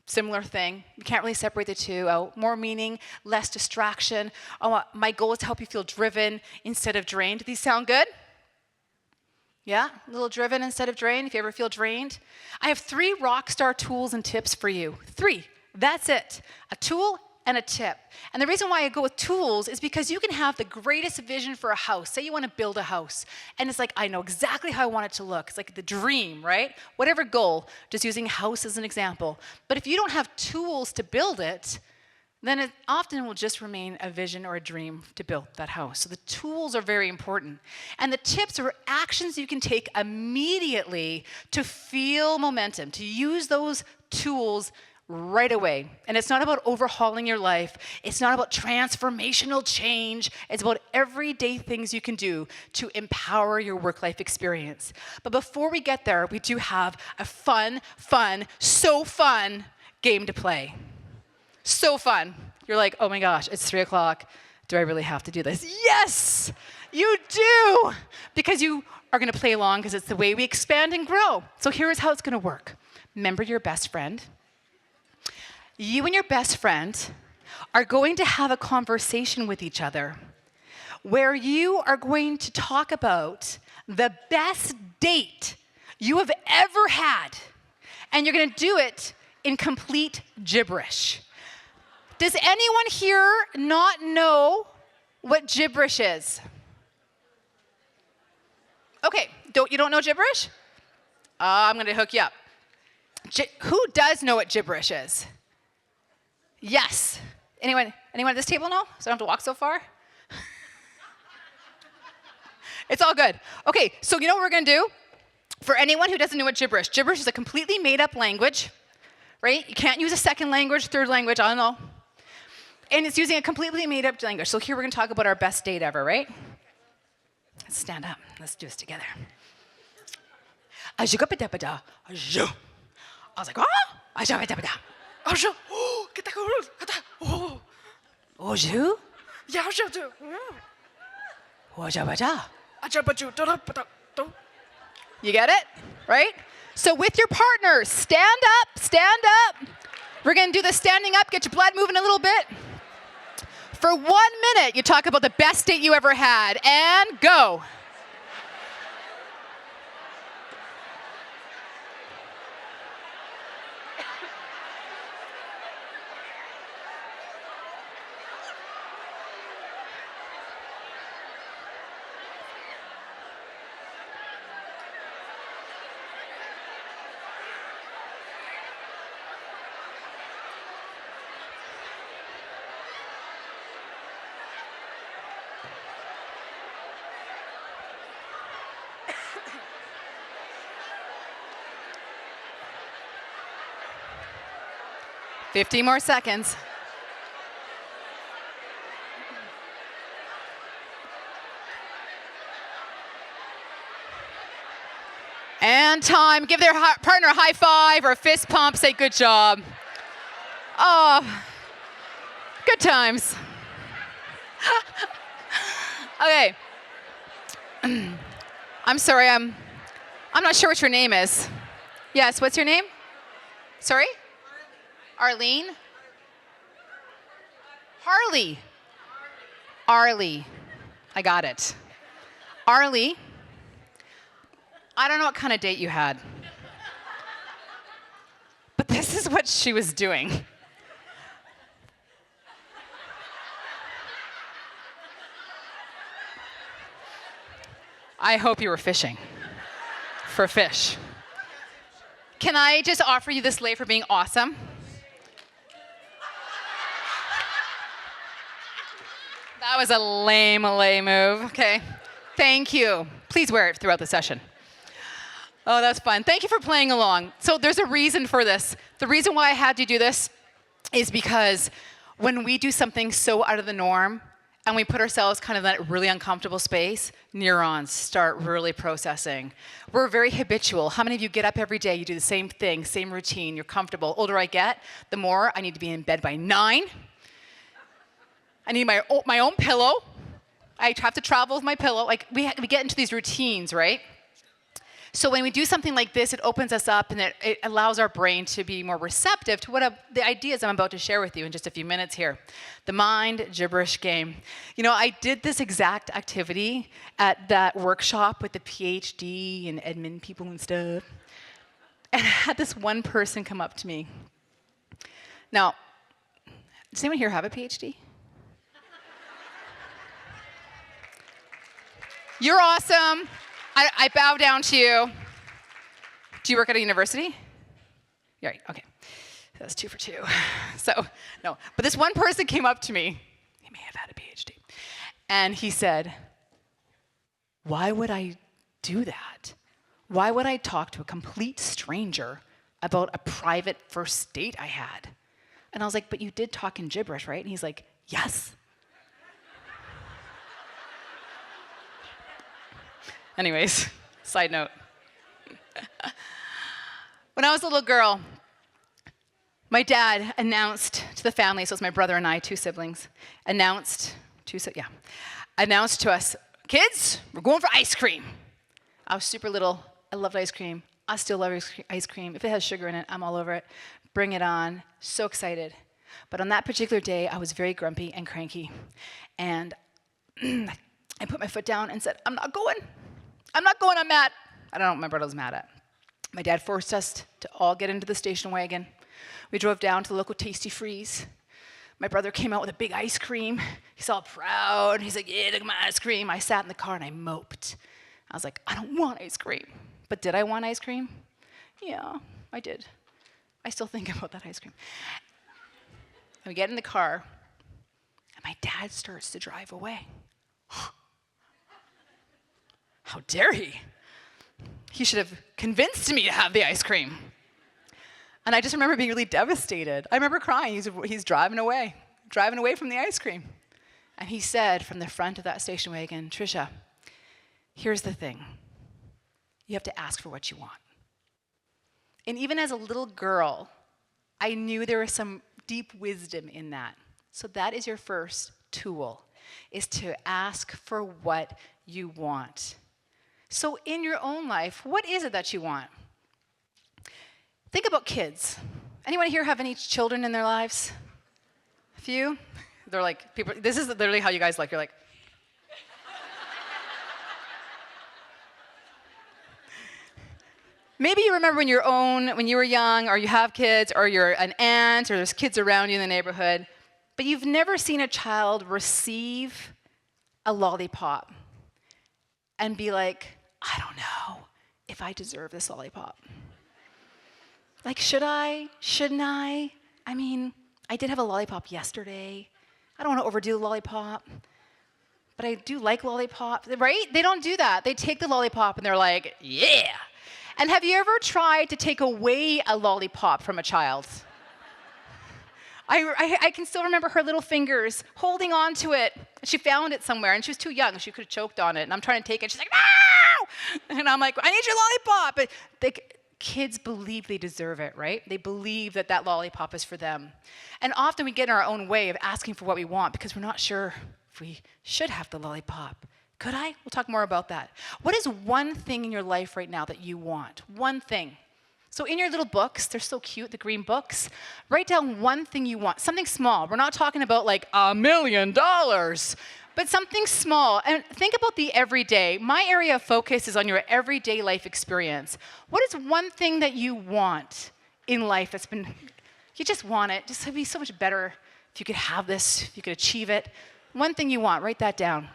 [SPEAKER 2] similar thing. We can't really separate the two out. More meaning, less distraction. My goal is to help you feel driven instead of drained. Do these sound good? Yeah, a little driven instead of drained, if you ever feel drained. I have 3 rock star tools and tips for you. 3, that's it. A tool and a tip. And the reason why I go with tools is because you can have the greatest vision for a house. Say you want to build a house, and it's like, I know exactly how I want it to look. It's like the dream, right? Whatever goal, just using house as an example. But if you don't have tools to build it, then it often will just remain a vision or a dream to build that house. So the tools are very important. And the tips are actions you can take immediately to feel momentum, to use those tools right away. And it's not about overhauling your life. It's not about transformational change. It's about everyday things you can do to empower your work-life experience. But before we get there, we do have a so fun game to play. So fun. You're like, oh my gosh, it's 3 o'clock. Do I really have to do this? Yes, you do. Because you are going to play along, because it's the way we expand and grow. So here's how it's going to work. Remember your best friend. You and your best friend are going to have a conversation with each other where you are going to talk about the best date you have ever had. And you're going to do it in complete gibberish. Does anyone here not know what gibberish is? Okay, you don't know gibberish? I'm going to hook you up. Who does know what gibberish is? Yes. Anyone at this table know? So I don't have to walk so far? It's all good. Okay, so you know what we're gonna do? For anyone who doesn't know what gibberish is a completely made up language, right? You can't use a second language, third language, I don't know. And it's using a completely made up language. So here we're gonna talk about our best date ever, right? Let's stand up, let's do this together. I was like, oh, Oju? You get it? Right? So with your partners, stand up, stand up. We're gonna do the standing up, get your blood moving a little bit. For 1 minute, you talk about the best date you ever had, and go. $50 more seconds. And time. Give their partner a high five or a fist pump. Say good job. Oh, good times. Okay. I'm sorry. I'm not sure what your name is. Yes. What's your name? Sorry. Arlene? Harley. Arlie. I got it. Arlie, I don't know what kind of date you had, but this is what she was doing. I hope you were fishing for fish. Can I just offer you this lei for being awesome? That was a lame move. Okay. Thank you. Please wear it throughout the session. Oh, that's fun. Thank you for playing along. So there's a reason for this. The reason why I had to do this is because when we do something so out of the norm and we put ourselves kind of in that really uncomfortable space, neurons start really processing. We're very habitual. How many of you get up every day, you do the same thing, same routine, you're comfortable? The older I get, the more I need to be in bed by 9. I need my own pillow. I have to travel with my pillow. Like we get into these routines, right? So when we do something like this, it opens us up and it allows our brain to be more receptive to the ideas I'm about to share with you in just a few minutes here. The mind gibberish game. You know, I did this exact activity at that workshop with the PhD and admin people and stuff. And I had this one person come up to me. Now, does anyone here have a PhD? You're awesome. I bow down to you. Do you work at a university? Yeah, okay. That's 2 for 2. So, no. But this one person came up to me. He may have had a PhD. And he said, why would I do that? Why would I talk to a complete stranger about a private first date I had? And I was like, but you did talk in gibberish, right? And he's like, yes. Anyways, side note. When I was a little girl, my dad announced to the family, so it was my brother and I, 2 siblings, announced to us, kids, we're going for ice cream. I was super little. I loved ice cream. I still love ice cream. If it has sugar in it, I'm all over it. Bring it on. So excited. But on that particular day, I was very grumpy and cranky. And I put my foot down and said, I'm not going. I'm mad. I don't remember what I was mad at. My dad forced us to all get into the station wagon. We drove down to the local Tasty Freeze. My brother came out with a big ice cream. He's all proud. He's like, yeah, look at my ice cream. I sat in the car and I moped. I was like, I don't want ice cream. But did I want ice cream? Yeah, I did. I still think about that ice cream. And we get in the car, and my dad starts to drive away. How dare he? He should have convinced me to have the ice cream. And I just remember being really devastated. I remember crying. He's driving away from the ice cream. And he said from the front of that station wagon, Trisha, here's the thing. You have to ask for what you want. And even as a little girl, I knew there was some deep wisdom in that. So that is your first tool, is to ask for what you want. So in your own life, what is it that you want? Think about kids. Anyone here have any children in their lives? A few? They're like, people, this is literally how you guys look. You're like, maybe you remember when you were young, or you have kids, or you're an aunt, or there's kids around you in the neighborhood, but you've never seen a child receive a lollipop and be like, I don't know if I deserve this lollipop. Like, should I? Shouldn't I? I mean, I did have a lollipop yesterday. I don't want to overdo the lollipop, but I do like lollipop, right? They don't do that. They take the lollipop and they're like, yeah. And have you ever tried to take away a lollipop from a child? I can still remember her little fingers holding on to it. She found it somewhere, and she was too young. She could have choked on it, and I'm trying to take it. She's like, no! And I'm like, I need your lollipop. But kids believe they deserve it, right? They believe that that lollipop is for them. And often we get in our own way of asking for what we want because we're not sure if we should have the lollipop. Could I? We'll talk more about that. What is one thing in your life right now that you want? One thing. So in your little books, they're so cute, the green books, write down one thing you want, something small. We're not talking about like $1 million, but something small. And think about the everyday. My area of focus is on your everyday life experience. What is one thing that you want in life that's been, you just want it, just to be so much better if you could have this, if you could achieve it. One thing you want, write that down.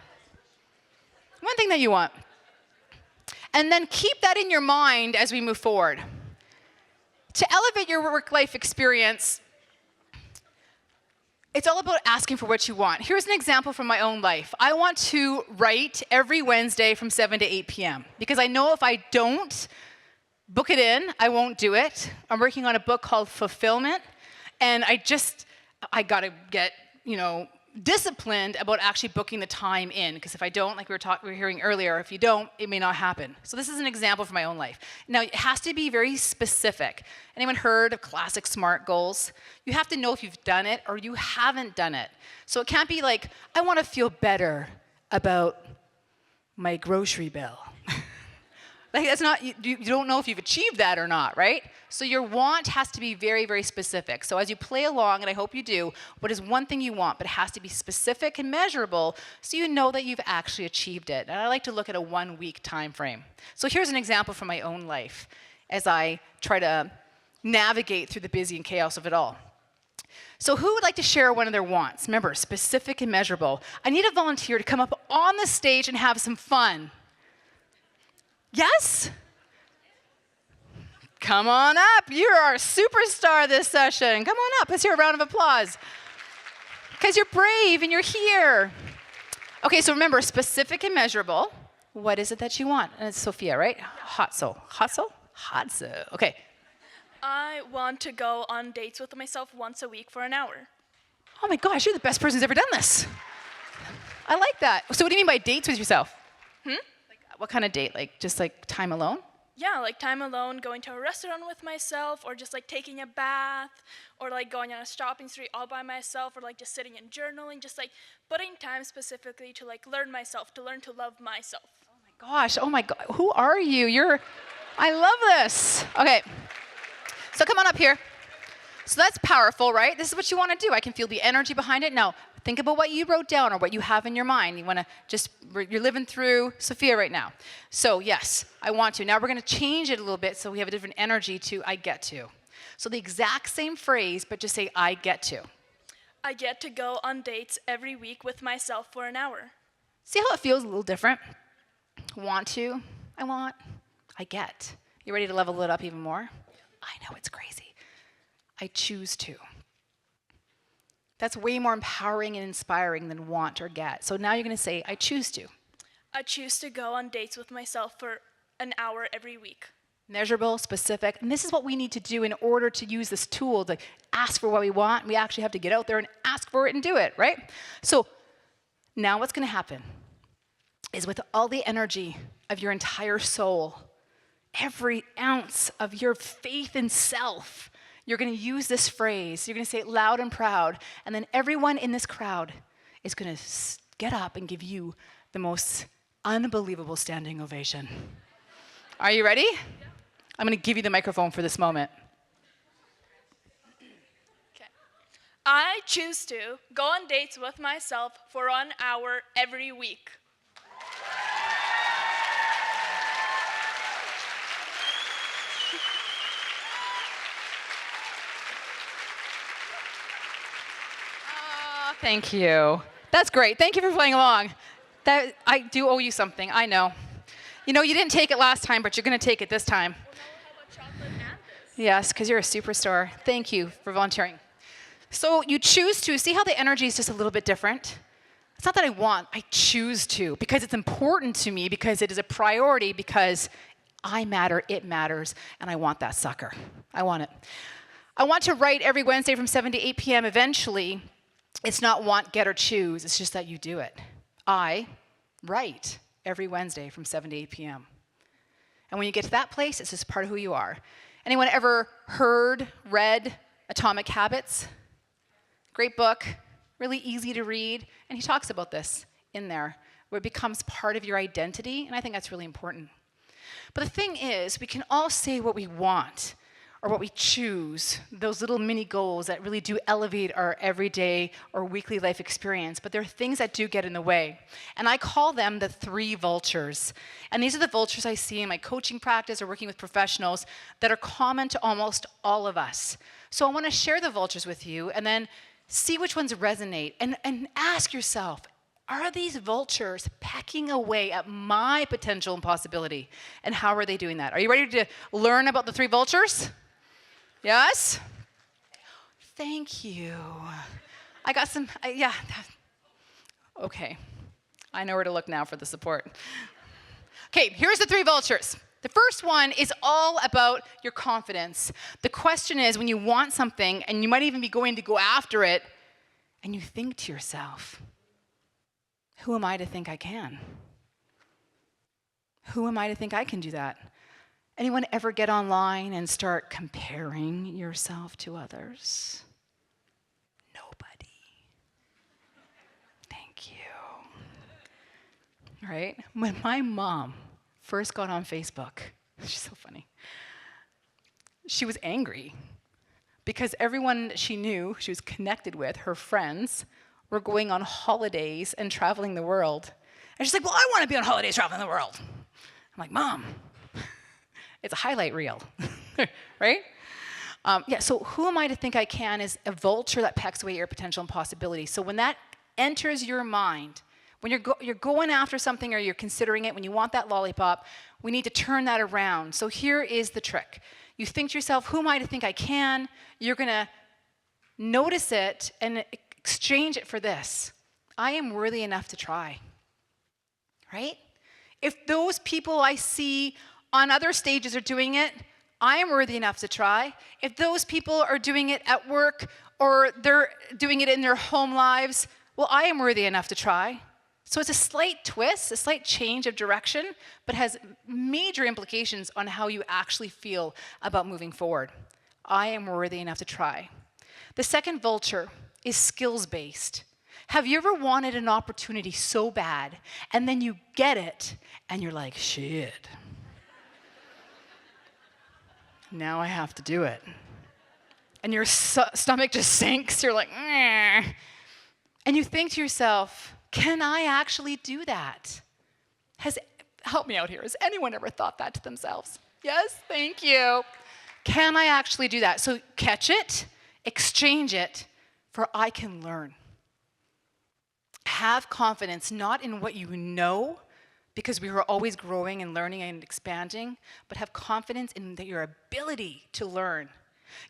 [SPEAKER 2] One thing that you want. And then keep that in your mind as we move forward. To elevate your work-life experience, it's all about asking for what you want. Here's an example from my own life. I want to write every Wednesday from 7 to 8 p.m. because I know if I don't book it in, I won't do it. I'm working on a book called Fulfillment, and I gotta get, disciplined about actually booking the time in, because if I don't, like we were hearing earlier, if you don't, it may not happen. So this is an example from my own life. Now, it has to be very specific. Anyone heard of classic SMART goals? You have to know if you've done it or you haven't done it. So it can't be like, I want to feel better about my grocery bill. Like, that's not, you don't know if you've achieved that or not, right? So your want has to be very, very specific. So as you play along, and I hope you do, what is one thing you want, but it has to be specific and measurable so you know that you've actually achieved it. And I like to look at a 1-week time frame. So here's an example from my own life as I try to navigate through the busy and chaos of it all. So who would like to share one of their wants? Remember, specific and measurable. I need a volunteer to come up on the stage and have some fun. Yes? Come on up. You're our superstar this session. Come on up. Let's hear a round of applause. Because you're brave and you're here. Okay, so remember, specific and measurable. What is it that you want? And it's Sophia, right? Hot soul. Hot soul? Hot soul. Okay.
[SPEAKER 3] I want to go on dates with myself once a week for an hour.
[SPEAKER 2] Oh my gosh, you're the best person who's ever done this. I like that. So what do you mean by dates with yourself? What kind of date? Like just like time alone?
[SPEAKER 3] Yeah, like time alone, going to a restaurant with myself, or just like taking a bath, or like going on a shopping spree all by myself, or like just sitting and journaling, just like putting time specifically to like learn myself, to learn to love myself.
[SPEAKER 2] Oh my God, who are you? I love this. Okay, so come on up here. So that's powerful, right? This is what you want to do. I can feel the energy behind it. Now, think about what you wrote down or what you have in your mind. You want to you're living through Sophia right now. So yes, I want to. Now we're going to change it a little bit so we have a different energy to I get to. So the exact same phrase, but just say I get to.
[SPEAKER 3] I get to go on dates every week with myself for an hour.
[SPEAKER 2] See how it feels a little different? Want to, I want, I get. You ready to level it up even more? I know, it's crazy. I choose to. That's way more empowering and inspiring than want or get. So now you're going to say, I choose to.
[SPEAKER 3] I choose to go on dates with myself for an hour every week.
[SPEAKER 2] Measurable, specific, and this is what we need to do in order to use this tool to ask for what we want. We actually have to get out there and ask for it and do it, right? So now what's going to happen is with all the energy of your entire soul, every ounce of your faith in self, you're going to use this phrase. You're going to say it loud and proud, and then everyone in this crowd is going to get up and give you the most unbelievable standing ovation. Are you ready? I'm going to give you the microphone for this moment.
[SPEAKER 3] Okay. I choose to go on dates with myself for 1 hour every week.
[SPEAKER 2] Thank you. That's great. Thank you for playing along. I do owe you something. I know. You know, you didn't take it last time, but you're going to take it this time. Yes, because you're a superstar. Thank you for volunteering. So you choose to. See how the energy is just a little bit different? It's not that I want. I choose to because it's important to me, because it is a priority, because I matter, it matters, and I want that sucker. I want it. I want to write every Wednesday from 7 to 8 p.m. eventually. It's not want, get, or choose. It's just that you do it. I write every Wednesday from 7 to 8 p.m. And when you get to that place, it's just part of who you are. Anyone ever heard, read Atomic Habits? Great book, really easy to read. And he talks about this in there, where it becomes part of your identity. And I think that's really important. But the thing is, we can all say what we want or what we choose, those little mini goals that really do elevate our everyday or weekly life experience, but there are things that do get in the way. And I call them the 3 vultures. And these are the vultures I see in my coaching practice or working with professionals that are common to almost all of us. So I want to share the vultures with you and then see which ones resonate and ask yourself, are these vultures pecking away at my potential and possibility? And how are they doing that? Are you ready to learn about the 3 vultures? Yes? Thank you. I got some, yeah. Okay. I know where to look now for the support. Okay, here's the 3 vultures. The first one is all about your confidence. The question is, when you want something, and you might even be going to go after it, and you think to yourself, who am I to think I can? Who am I to think I can do that? Anyone ever get online and start comparing yourself to others? Nobody. Thank you. Right? When my mom first got on Facebook, she's so funny, she was angry because everyone she knew, she was connected with, her friends, were going on holidays and traveling the world. And she's like, well, I want to be on holidays traveling the world. I'm like, Mom, it's a highlight reel, right? So who am I to think I can is a vulture that pecks away your potential and possibility. So when that enters your mind, when you're going after something or you're considering it, when you want that lollipop, we need to turn that around. So here is the trick. You think to yourself, who am I to think I can? You're going to notice it and exchange it for this. I am worthy enough to try, right? If those people I see on other stages are doing it, I am worthy enough to try. If those people are doing it at work or they're doing it in their home lives, well, I am worthy enough to try. So it's a slight twist, a slight change of direction, but has major implications on how you actually feel about moving forward. I am worthy enough to try. The second vulture is skills-based. Have you ever wanted an opportunity so bad, and then you get it, and you're like, shit. Now I have to do it. And your stomach just sinks. You're like, "Meh." And you think to yourself, can I actually do that? Help me out here. Has anyone ever thought that to themselves? Yes, thank you. Can I actually do that? So catch it, exchange it, for I can learn. Have confidence not in what you know, because we are always growing and learning and expanding, but have confidence in your ability to learn.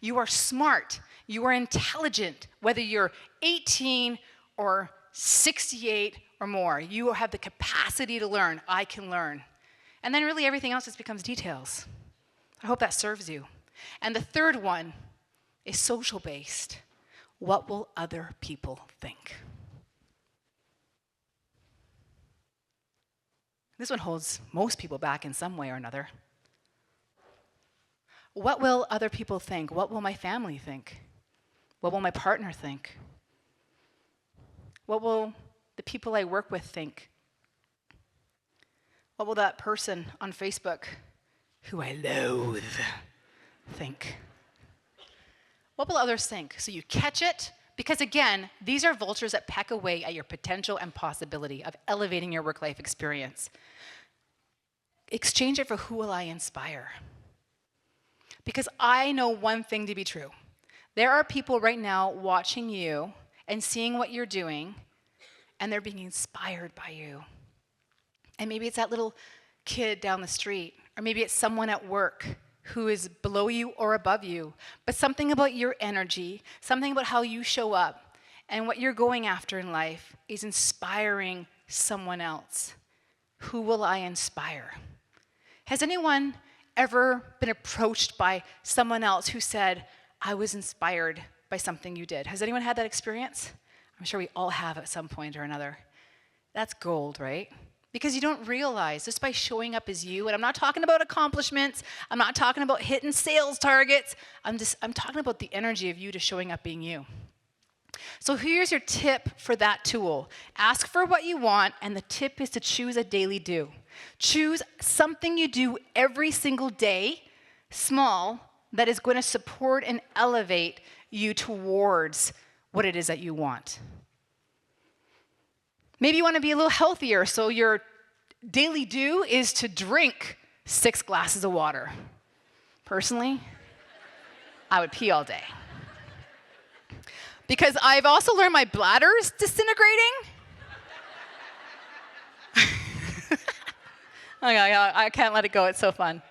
[SPEAKER 2] You are smart. You are intelligent, whether you're 18 or 68 or more. You have the capacity to learn. I can learn. And then really everything else just becomes details. I hope that serves you. And the third one is social-based. What will other people think? This one holds most people back in some way or another. What will other people think? What will my family think? What will my partner think? What will the people I work with think? What will that person on Facebook who I loathe think? What will others think? So you catch it, because again, these are vultures that peck away at your potential and possibility of elevating your work-life experience. Exchange it for who will I inspire? Because I know one thing to be true. There are people right now watching you and seeing what you're doing, and they're being inspired by you. And maybe it's that little kid down the street, or maybe it's someone at work who is below you or above you, but something about your energy, something about how you show up, and what you're going after in life is inspiring someone else. Who will I inspire? Has anyone ever been approached by someone else who said, I was inspired by something you did? Has anyone had that experience? I'm sure we all have at some point or another. That's gold, right? Because you don't realize, just by showing up as you, and I'm not talking about accomplishments, I'm not talking about hitting sales targets, I'm talking about the energy of you just showing up being you. So here's your tip for that tool. Ask for what you want, and the tip is to choose a daily do. Choose something you do every single day, small, that is going to support and elevate you towards what it is that you want. Maybe you want to be a little healthier, so your daily do is to drink 6 glasses of water. Personally, I would pee all day. Because I've also learned my bladder's disintegrating. I can't let it go, it's so fun.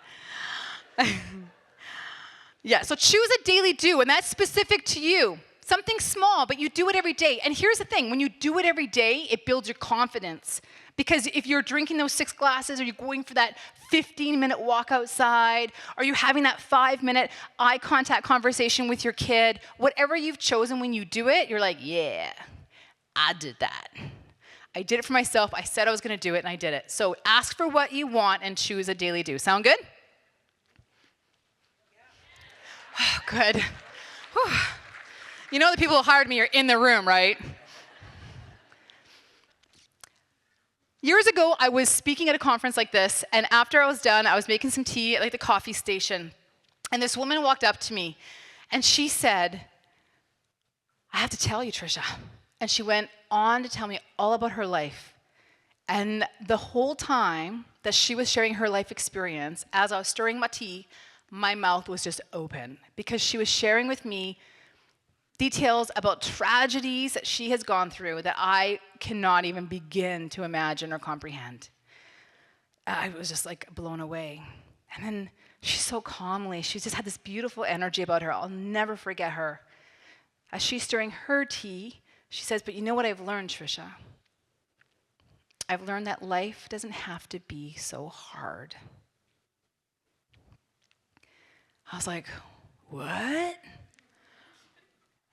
[SPEAKER 2] Yeah, so choose a daily do, and that's specific to you. Something small, but you do it every day. And here's the thing, when you do it every day, it builds your confidence. Because if you're drinking those 6 glasses, or you're going for that 15-minute walk outside, or you're having that 5-minute eye contact conversation with your kid, whatever you've chosen, when you do it, you're like, yeah, I did that. I did it for myself. I said I was going to do it, and I did it. So ask for what you want and choose a daily do. Sound good? Oh, good. Whew. You know the people who hired me are in the room, right? Years ago, I was speaking at a conference like this, and after I was done, I was making some tea at the coffee station, and this woman walked up to me, and she said, I have to tell you, Tricia. And she went on to tell me all about her life. And the whole time that she was sharing her life experience, as I was stirring my tea, my mouth was just open, because she was sharing with me details about tragedies that she has gone through that I cannot even begin to imagine or comprehend. I was just like blown away. And then she so calmly, she just had this beautiful energy about her. I'll never forget her. As she's stirring her tea, she says, but you know what I've learned, Tricia? I've learned that life doesn't have to be so hard. I was like, what?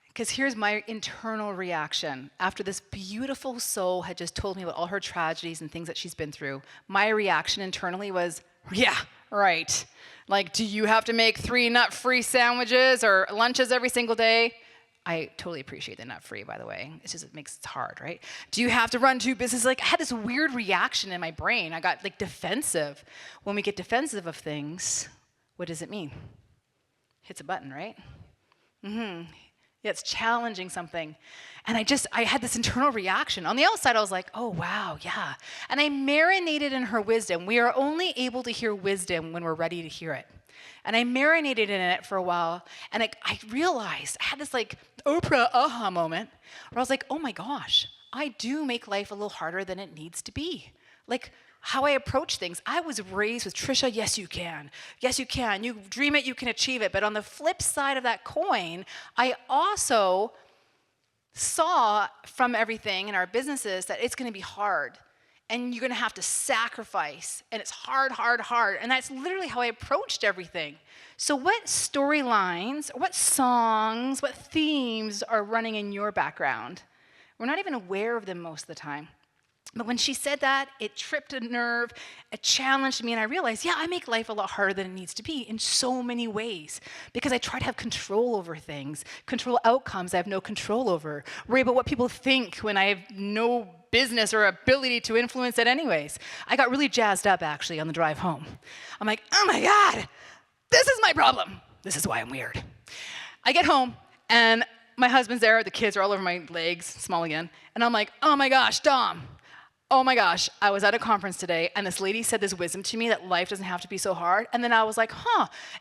[SPEAKER 2] Because here's my internal reaction. After this beautiful soul had just told me about all her tragedies and things that she's been through, my reaction internally was, yeah, right. Like, do you have to make 3 nut-free sandwiches or lunches every single day? I totally appreciate the nut-free, by the way. It's just, it makes it hard, right? Do you have to run 2 businesses? Like, I had this weird reaction in my brain. I got defensive. When we get defensive of things, what does it mean? Hits a button, right? Mm-hmm. Yeah, it's challenging something. And I had this internal reaction. On the outside, I was like, oh, wow, yeah. And I marinated in her wisdom. We are only able to hear wisdom when we're ready to hear it. And I marinated in it for a while, and I realized, I had this Oprah aha moment, where I was like, oh my gosh, I do make life a little harder than it needs to be. How I approach things. I was raised with, Tricia, yes you can. Yes you can. You dream it, you can achieve it. But on the flip side of that coin, I also saw from everything in our businesses that it's going to be hard and you're going to have to sacrifice and it's hard, hard, hard. And that's literally how I approached everything. So what storylines, what songs, what themes are running in your background? We're not even aware of them most of the time. But when she said that, it tripped a nerve, it challenged me, and I realized, yeah, I make life a lot harder than it needs to be in so many ways because I try to have control over things, control outcomes I have no control over, worry about what people think when I have no business or ability to influence it anyways. I got really jazzed up, actually, on the drive home. I'm like, oh my God, this is my problem. This is why I'm weird. I get home, and my husband's there, the kids are all over my legs, small again, and I'm like, oh my gosh, Dom. Oh my gosh, I was at a conference today and this lady said this wisdom to me that life doesn't have to be so hard. And then I was like,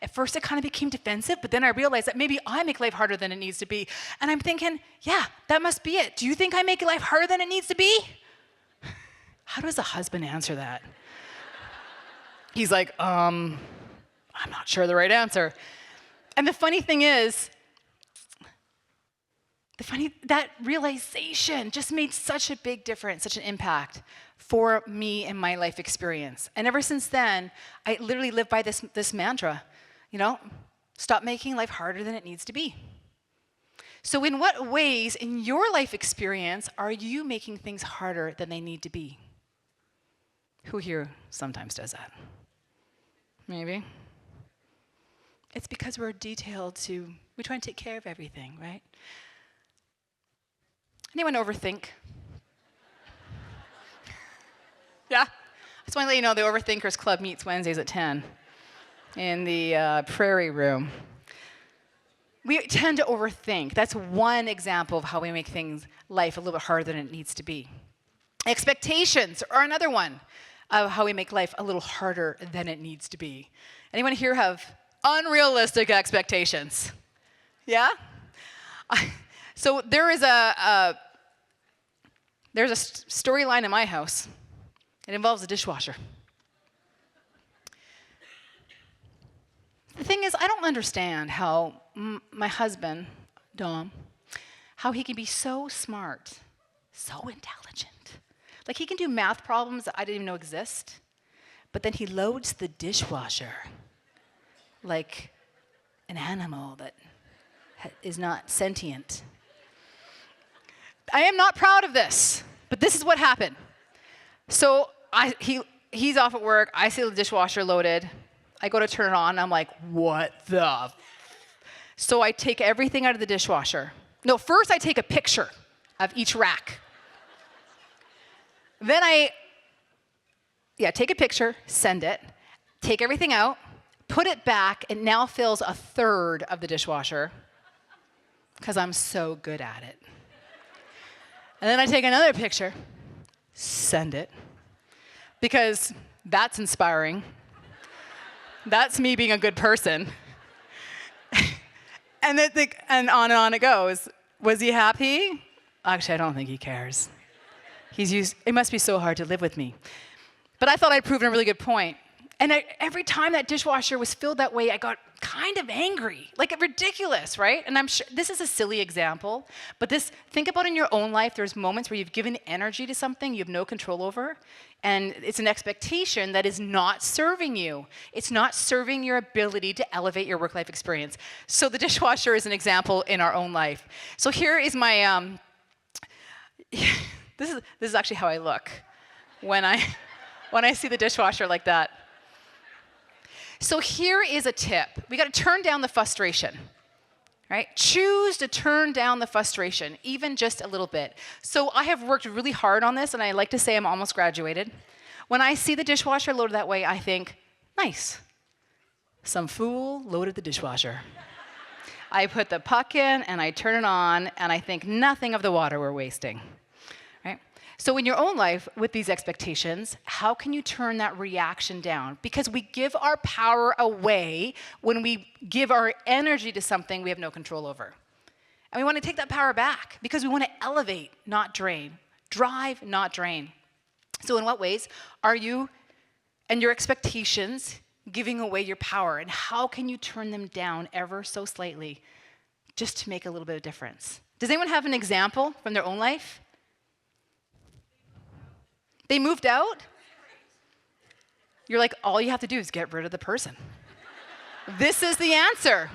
[SPEAKER 2] at first it kind of became defensive, but then I realized that maybe I make life harder than it needs to be. And I'm thinking, yeah, that must be it. Do you think I make life harder than it needs to be? How does a husband answer that? He's like, I'm not sure the right answer. And the funny thing is, that realization just made such a big difference, such an impact for me and my life experience. And ever since then, I literally live by this mantra, stop making life harder than it needs to be. So in what ways in your life experience are you making things harder than they need to be? Who here sometimes does that? Maybe. It's because we're detailed we try and take care of everything, right? Anyone overthink? Yeah? I just want to let you know the Overthinkers Club meets Wednesdays at 10 in the Prairie Room. We tend to overthink. That's one example of how we make life a little bit harder than it needs to be. Expectations are another one of how we make life a little harder than it needs to be. Anyone here have unrealistic expectations? Yeah? So there's a storyline in my house. It involves a dishwasher. The thing is, I don't understand how my husband, Dom, how he can be so smart, so intelligent. Like he can do math problems that I didn't even know exist, but then he loads the dishwasher like an animal that is not sentient. I am not proud of this, but this is what happened. So he's off at work. I see the dishwasher loaded. I go to turn it on. I'm like, what the? So I take everything out of the dishwasher. No, first I take a picture of each rack. Then take a picture, send it, take everything out, put it back. It now fills a third of the dishwasher because I'm so good at it. And then I take another picture, send it, because that's inspiring. That's me being a good person. And on it goes. Was he happy? Actually, I don't think he cares. It must be so hard to live with me. But I thought I'd proven a really good point. And every time that dishwasher was filled that way, I got kind of angry, like ridiculous, right? And I'm sure this is a silly example, but think about in your own life, there's moments where you've given energy to something you have no control over, and it's an expectation that is not serving you. It's not serving your ability to elevate your work-life experience. So the dishwasher is an example in our own life. So here is my, this is actually how I look when I see the dishwasher like that. So here is a tip. We got to turn down the frustration, right? Choose to turn down the frustration, even just a little bit. So I have worked really hard on this, and I like to say I'm almost graduated. When I see the dishwasher loaded that way, I think, nice. Some fool loaded the dishwasher. I put the puck in, and I turn it on, and I think nothing of the water we're wasting. So in your own life, with these expectations, how can you turn that reaction down? Because we give our power away when we give our energy to something we have no control over. And we want to take that power back because we want to elevate, not drain. Drive, not drain. So in what ways are you and your expectations giving away your power? And how can you turn them down ever so slightly just to make a little bit of difference? Does anyone have an example from their own life? They moved out? You're like, all you have to do is get rid of the person. This is the answer.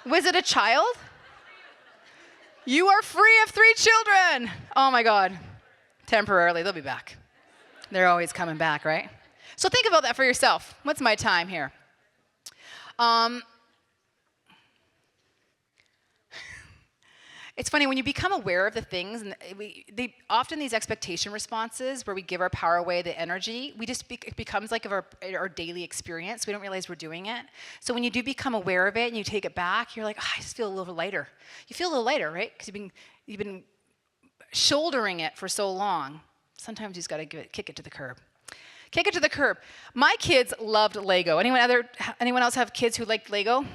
[SPEAKER 2] Was it a child? You are free of 3 children. Oh my God. Temporarily, they'll be back. They're always coming back, right? So think about that for yourself. What's my time here? It's funny, when you become aware of the things, and often these expectation responses where we give our power away, the energy, it becomes like our daily experience. We don't realize we're doing it. So when you do become aware of it and you take it back, you're like, oh, I just feel a little lighter. You feel a little lighter, right? Because you've been shouldering it for so long. Sometimes you just got to kick it to the curb. Kick it to the curb. My kids loved Lego. Anyone else have kids who liked Lego?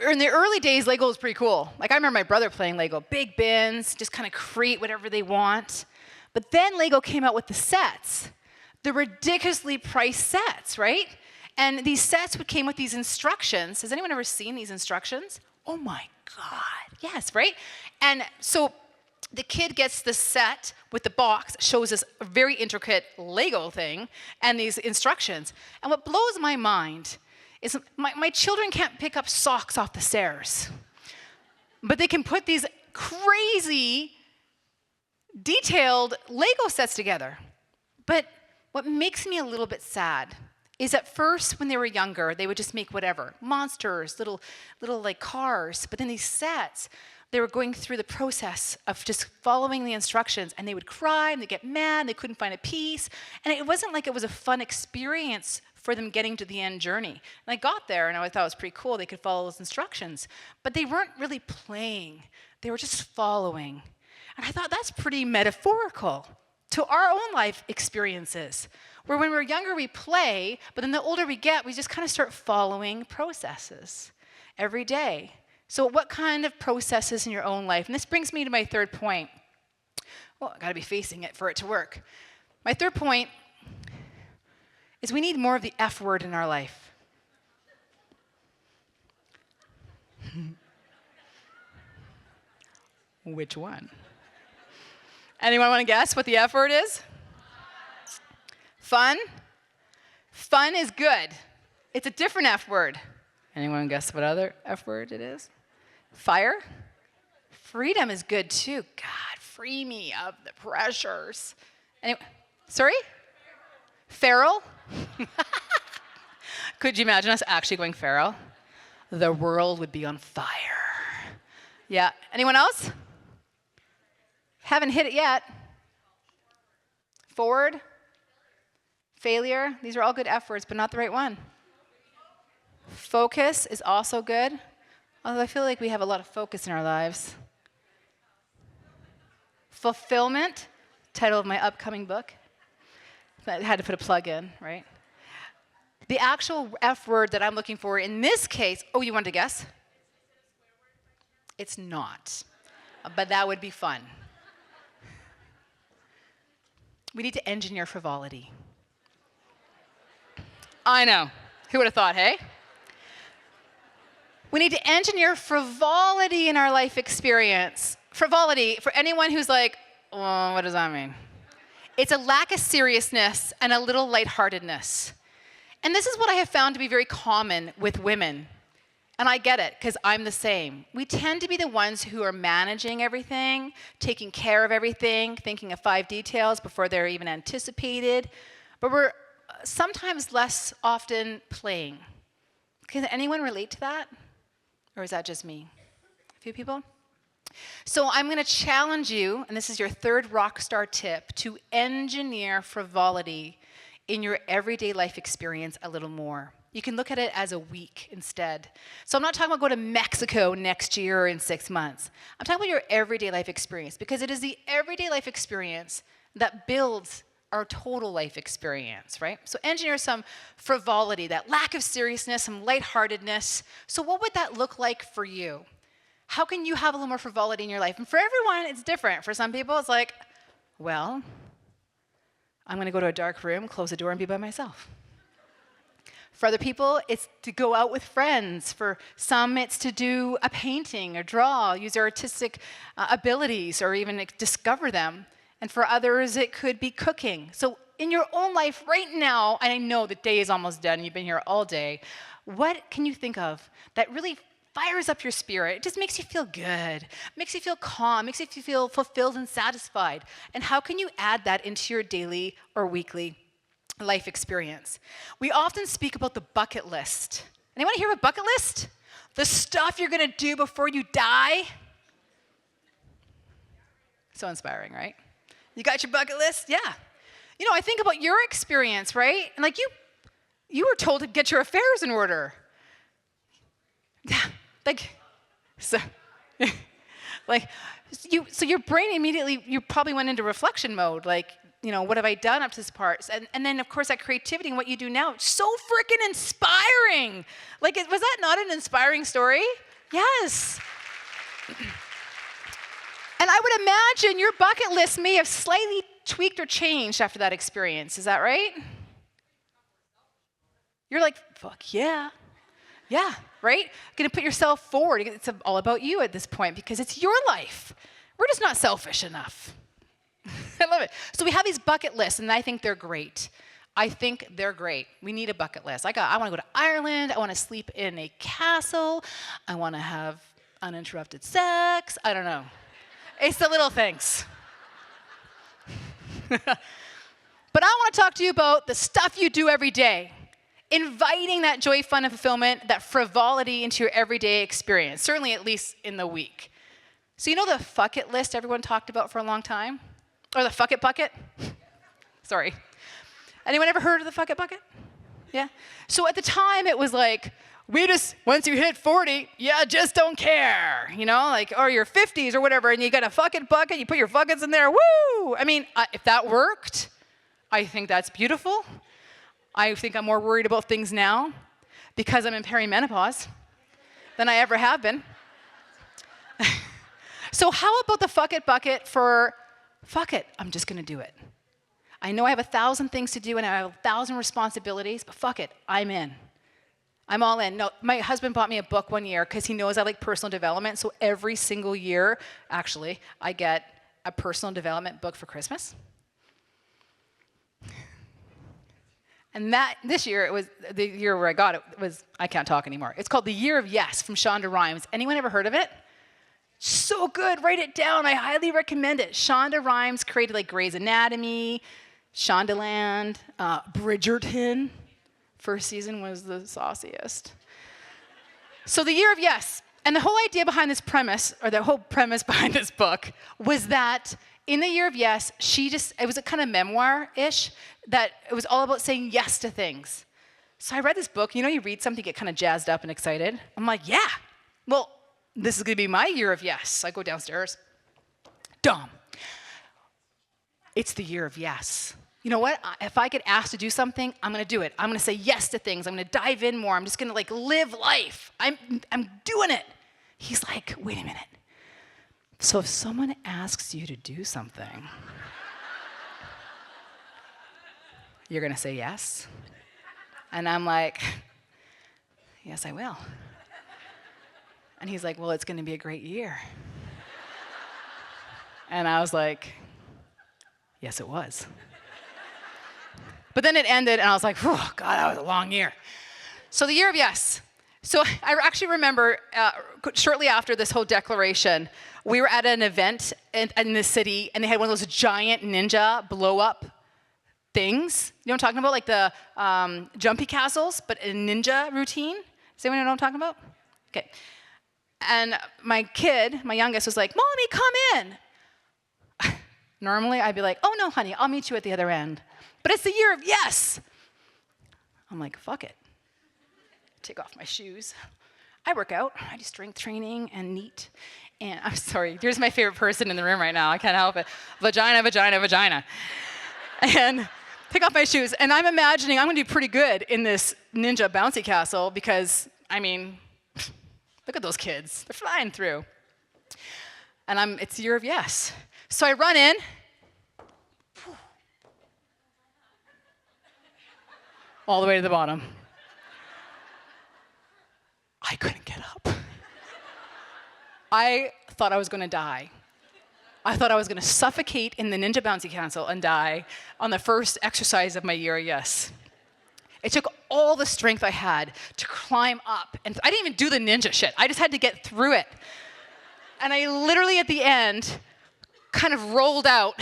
[SPEAKER 2] In the early days, Lego was pretty cool. Like, I remember my brother playing Lego. Big bins, just kind of create whatever they want. But then Lego came out with the sets, the ridiculously priced sets, right? And these sets came with these instructions. Has anyone ever seen these instructions? Oh my God, yes, right? And so the kid gets the set with the box, shows us a very intricate Lego thing, and these instructions. And what blows my mind is my children can't pick up socks off the stairs, but they can put these crazy, detailed Lego sets together. But what makes me a little bit sad is at first, when they were younger, they would just make whatever, monsters, little like cars. But then these sets, they were going through the process of just following the instructions, and they would cry and they'd get mad, they couldn't find a piece. And it wasn't like it was a fun experience for them getting to the end journey. And I got there and I thought it was pretty cool. They could follow those instructions. But they weren't really playing. They were just following. And I thought that's pretty metaphorical to our own life experiences, where when we're younger we play, but then the older we get, we just kind of start following processes every day. So what kind of processes in your own life? And this brings me to my third point. Well, I gotta be facing it for it to work. My third point is we need more of the F word in our life. Which one? Anyone want to guess what the F word is? Fun? Fun is good. It's a different F word. Anyone guess what other F word it is? Fire? Freedom is good too. God, free me of the pressures. Sorry? Feral? Could you imagine us actually going feral? The world would be on fire. Yeah. Anyone else? Haven't hit it yet. Forward? Failure? These are all good F words, but not the right one. Focus is also good, although I feel like we have a lot of focus in our lives. Fulfillment, title of my upcoming book. I had to put a plug in, right? The actual F word that I'm looking for in this case, oh, you wanted to guess? It's not, but that would be fun. We need to engineer frivolity. I know. Who would have thought, hey? We need to engineer frivolity in our life experience. Frivolity, for anyone who's like, oh, what does that mean? It's a lack of seriousness and a little lightheartedness. And this is what I have found to be very common with women. And I get it, because I'm the same. We tend to be the ones who are managing everything, taking care of everything, thinking of 5 details before they're even anticipated. But we're sometimes less often playing. Can anyone relate to that? Or is that just me? A few people? So I'm going to challenge you, and this is your third rock star tip, to engineer frivolity in your everyday life experience a little more. You can look at it as a week instead. So I'm not talking about going to Mexico next year or in 6 months. I'm talking about your everyday life experience, because it is the everyday life experience that builds our total life experience, right? So engineer some frivolity, that lack of seriousness, some lightheartedness. So what would that look like for you? How can you have a little more frivolity in your life? And for everyone, it's different. For some people, it's like, well, I'm going to go to a dark room, close the door, and be by myself. For other people, it's to go out with friends. For some, it's to do a painting or draw, use their artistic abilities, or even discover them. And for others, it could be cooking. So in your own life right now, and I know the day is almost done, you've been here all day, what can you think of that really fires up your spirit? It just makes you feel good, makes you feel calm, makes you feel fulfilled and satisfied. And how can you add that into your daily or weekly life experience? We often speak about the bucket list. Anyone hear of a bucket list? The stuff you're gonna do before you die? So inspiring, right? You got your bucket list? Yeah. You know, I think about your experience, right? And like you were told to get your affairs in order. Yeah, so your brain immediately, you probably went into reflection mode, like, you know, what have I done up to this part? And then, of course, that creativity and what you do now, so freaking inspiring. Like, was that not an inspiring story? Yes. And I would imagine your bucket list may have slightly tweaked or changed after that experience. Is that right? You're like, fuck yeah. Yeah, right? You're gonna put yourself forward. It's all about you at this point because it's your life. We're just not selfish enough. I love it. So we have these bucket lists, and I think they're great. I think they're great. We need a bucket list. I want to go to Ireland. I want to sleep in a castle. I want to have uninterrupted sex. I don't know. It's the little things. But I want to talk to you about the stuff you do every day. Inviting that joy, fun, and fulfillment, that frivolity into your everyday experience, certainly at least in the week. So you know the fuck it list everyone talked about for a long time? Or the fuck it bucket? Sorry. Anyone ever heard of the fuck it bucket? Yeah? So at the time it was like, once you hit 40, just don't care. You know, like, or your 50s or whatever, and you got a fuck it bucket, you put your fuckets in there, woo! I mean, if that worked, I think that's beautiful. I think I'm more worried about things now because I'm in perimenopause than I ever have been. So how about the fuck it bucket for, fuck it, I'm just gonna do it. I know I have 1,000 things to do and I have 1,000 responsibilities, but fuck it, I'm in. I'm all in. No, my husband bought me a book one year because he knows I like personal development, so every single year, actually, I get a personal development book for Christmas. And this year, it was the year where I got it, I can't talk anymore. It's called The Year of Yes from Shonda Rhimes. Anyone ever heard of it? So good, write it down. I highly recommend it. Shonda Rhimes created like Grey's Anatomy, Shondaland, Bridgerton. First season was the sauciest. So The Year of Yes. And the whole idea behind this premise, or the whole premise behind this book, was that in The Year of Yes, it was a kind of memoir-ish, that it was all about saying yes to things. So I read this book. You know, you read something, you get kind of jazzed up and excited. I'm like, yeah, well, this is going to be my year of yes. I go downstairs. Dumb. It's the year of yes. You know what? If I get asked to do something, I'm going to do it. I'm going to say yes to things. I'm going to dive in more. I'm just going to like live life. I'm doing it. He's like, wait a minute. So if someone asks you to do something, you're going to say yes? And I'm like, yes, I will. And he's like, well, it's going to be a great year. And I was like, yes, it was. But then it ended, and I was like, oh, God, that was a long year. So the year of yes. So I actually remember shortly after this whole declaration, we were at an event in the city, and they had one of those giant ninja blow-up things. You know what I'm talking about? Like the jumpy castles, but a ninja routine. Does anyone know what I'm talking about? Okay. And my kid, my youngest, was like, Mommy, come in. Normally, I'd be like, oh, no, honey, I'll meet you at the other end. But it's the year of yes. I'm like, fuck it. Take off my shoes. I work out. I do strength training and NEAT. And I'm sorry, here's my favorite person in the room right now. I can't help it. Vagina, vagina, vagina. And take off my shoes. And I'm imagining I'm going to do pretty good in this ninja bouncy castle because, I mean, look at those kids. They're flying through. And it's the year of yes. So I run in. All the way to the bottom. I couldn't get up. I thought I was going to die. I thought I was going to suffocate in the Ninja Bouncy Castle and die on the first exercise of my year, yes. It took all the strength I had to climb up. And I didn't even do the ninja shit. I just had to get through it. And I literally, at the end, kind of rolled out.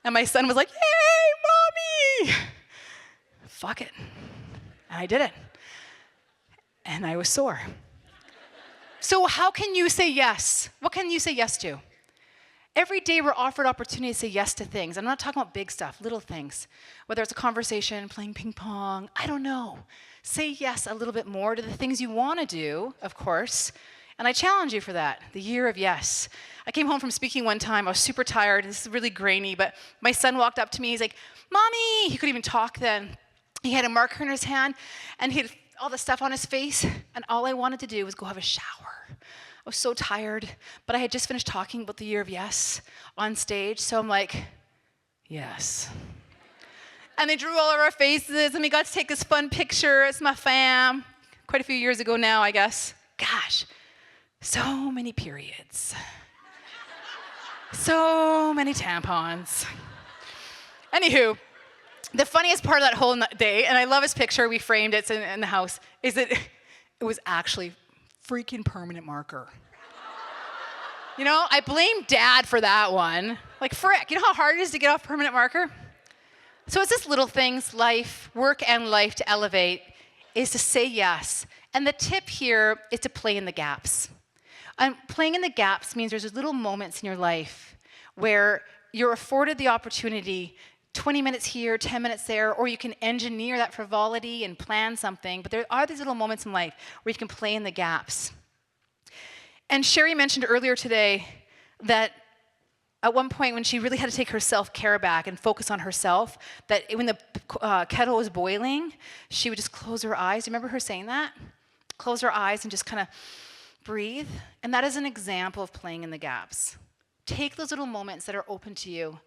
[SPEAKER 2] And my son was like, "Yay, Mommy!" Fuck it. And I did it. And I was sore. So how can you say yes? What can you say yes to? Every day we're offered opportunity to say yes to things. I'm not talking about big stuff, little things. Whether it's a conversation, playing ping pong, I don't know. Say yes a little bit more to the things you want to do, of course. And I challenge you for that, the year of yes. I came home from speaking one time. I was super tired. This is really grainy, but my son walked up to me. He's like, "Mommy!" He couldn't even talk then. He had a marker in his hand, and he had all the stuff on his face, and all I wanted to do was go have a shower. I was so tired, but I had just finished talking about the year of yes on stage, so I'm like, yes. And they drew all of our faces, and we got to take this fun picture. It's my fam. Quite a few years ago now, I guess. Gosh, so many periods. So many tampons. Anywho, the funniest part of that whole day, and I love his picture, we framed it, it's in the house, is that it was actually freaking permanent marker. You know, I blame Dad for that one. Like, frick, you know how hard it is to get off permanent marker? So it's just little things, life, work and life to elevate, is to say yes. And the tip here is to play in the gaps. And playing in the gaps means there's little moments in your life where you're afforded the opportunity 20 minutes here, 10 minutes there, or you can engineer that frivolity and plan something. But there are these little moments in life where you can play in the gaps. And Sherry mentioned earlier today that at one point when she really had to take her self-care back and focus on herself, that when the kettle was boiling, she would just close her eyes. Do you remember her saying that? Close her eyes and just kind of breathe. And that is an example of playing in the gaps. Take those little moments that are open to you.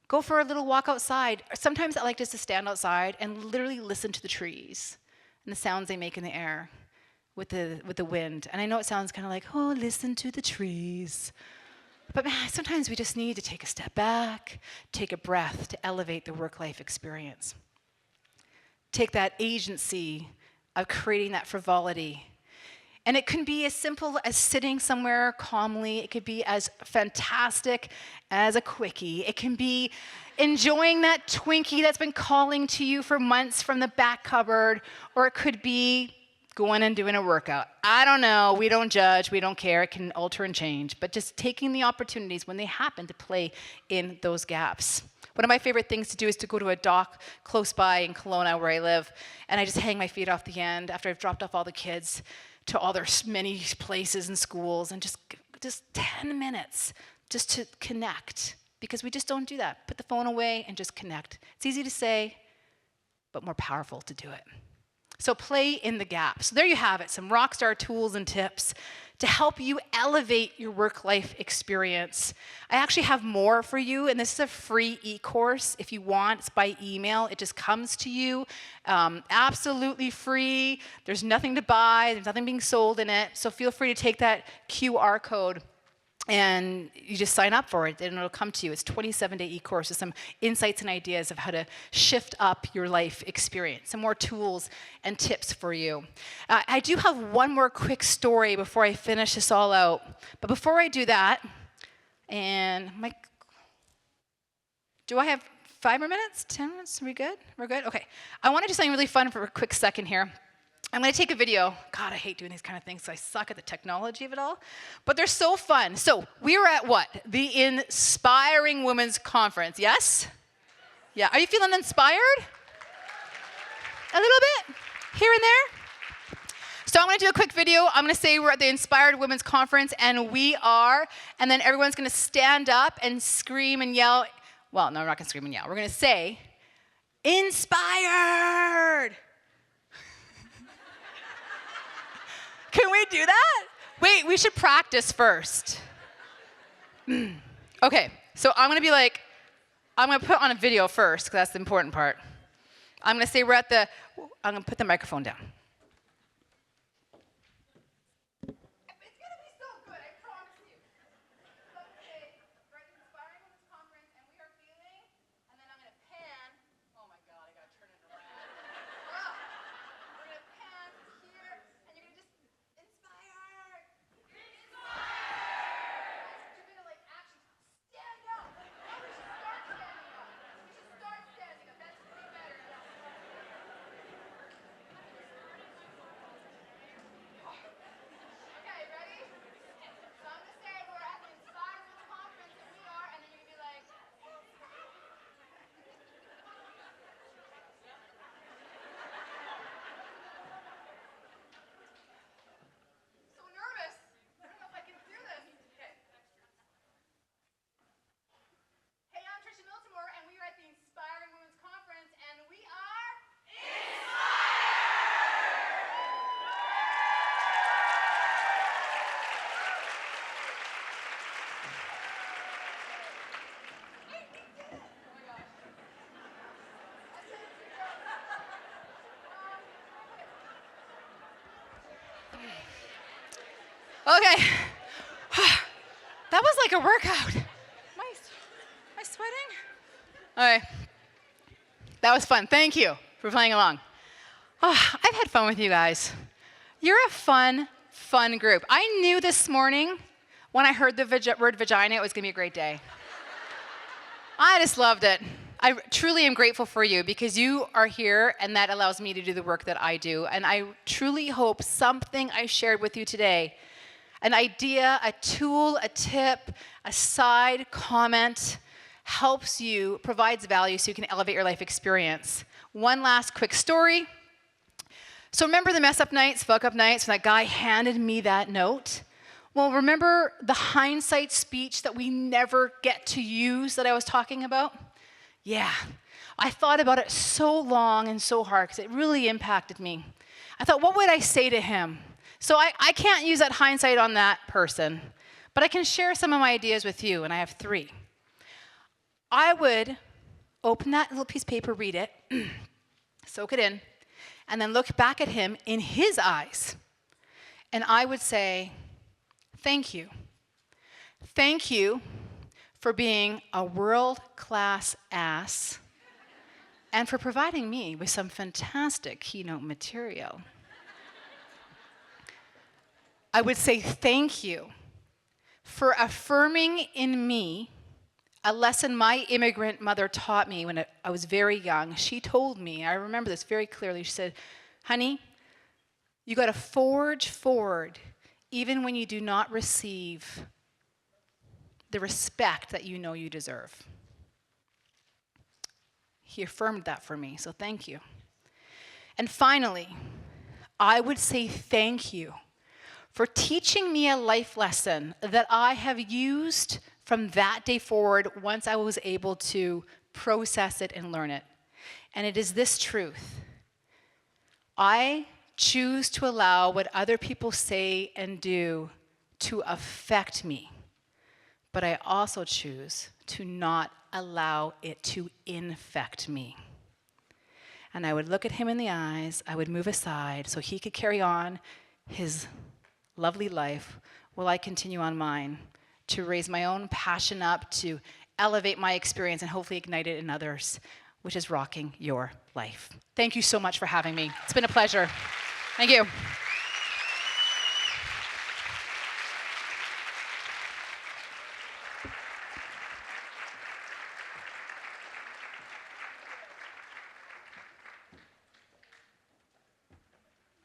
[SPEAKER 2] Go for a little walk outside. Sometimes I like just to stand outside and literally listen to the trees and the sounds they make in the air with the wind. And I know it sounds kind of like, oh, listen to the trees. But man, sometimes we just need to take a step back, take a breath to elevate the work-life experience. Take that agency of creating that frivolity. And it can be as simple as sitting somewhere calmly. It could be as fantastic as a quickie. It can be enjoying that Twinkie that's been calling to you for months from the back cupboard, or it could be going and doing a workout. I don't know. We don't judge. We don't care. It can alter and change. But just taking the opportunities when they happen to play in those gaps. One of my favorite things to do is to go to a dock close by in Kelowna where I live, and I just hang my feet off the end after I've dropped off all the kids to all their many places and schools, and just 10 minutes just to connect, because we just don't do that. Put the phone away and just connect. It's easy to say, but more powerful to do it. So play in the gaps. So there you have it, some rock star tools and tips to help you elevate your work-life experience. I actually have more for you, and this is a free e-course. If you want, it's by email. It just comes to you, absolutely free. There's nothing to buy. There's nothing being sold in it. So feel free to take that QR code, and you just sign up for it, and it'll come to you. It's a 27-day e-course with some insights and ideas of how to shift up your life experience, some more tools and tips for you. I do have one more quick story before I finish this all out. But before I do that, and do I have 5 more minutes? 10 minutes? Are we good? We're good? Okay. I want to do something really fun for a quick second here. I'm going to take a video. God, I hate doing these kind of things, so I suck at the technology of it all. But they're so fun. So we were at what? The Inspiring Women's Conference, yes? Yeah. Are you feeling inspired? A little bit? Here and there? So I'm going to do a quick video. I'm going to say we're at the Inspired Women's Conference, and we are, and then everyone's going to stand up and scream and yell. Well, no, we're not going to scream and yell. We're going to say, inspired! Can we do that? Wait, we should practice first. Okay, so I'm gonna be like, I'm gonna put on a video first, because that's the important part. I'm gonna say I'm gonna put the microphone down. Okay. That was like a workout. Am I sweating? Okay. That was fun. Thank you for playing along. Oh, I've had fun with you guys. You're a fun group. I knew this morning when I heard the word vagina, it was going to be a great day. I just loved it. I truly am grateful for you because you are here and that allows me to do the work that I do. And I truly hope something I shared with you today, an idea, a tool, a tip, a side comment, helps you, provides value so you can elevate your life experience. One last quick story. So remember the mess up nights, fuck up nights, when that guy handed me that note? Well, remember the hindsight speech that we never get to use that I was talking about? Yeah, I thought about it so long and so hard because it really impacted me. I thought, what would I say to him? So I can't use that hindsight on that person, but I can share some of my ideas with you, and I have 3. I would open that little piece of paper, read it, soak it in, and then look back at him in his eyes. And I would say, thank you. Thank you for being a world-class ass and for providing me with some fantastic keynote material. I would say thank you for affirming in me a lesson my immigrant mother taught me when I was very young. She told me, I remember this very clearly, she said, honey, you got to forge forward even when you do not receive the respect that you know you deserve. He affirmed that for me, so thank you. And finally, I would say thank you for teaching me a life lesson that I have used from that day forward once I was able to process it and learn it. And it is this truth. I choose to allow what other people say and do to affect me, but I also choose to not allow it to infect me. And I would look at him in the eyes, I would move aside so he could carry on his lovely life while I continue on mine to raise my own passion up, to elevate my experience and hopefully ignite it in others, which is rocking your life. Thank you so much for having me. It's been a pleasure. Thank you.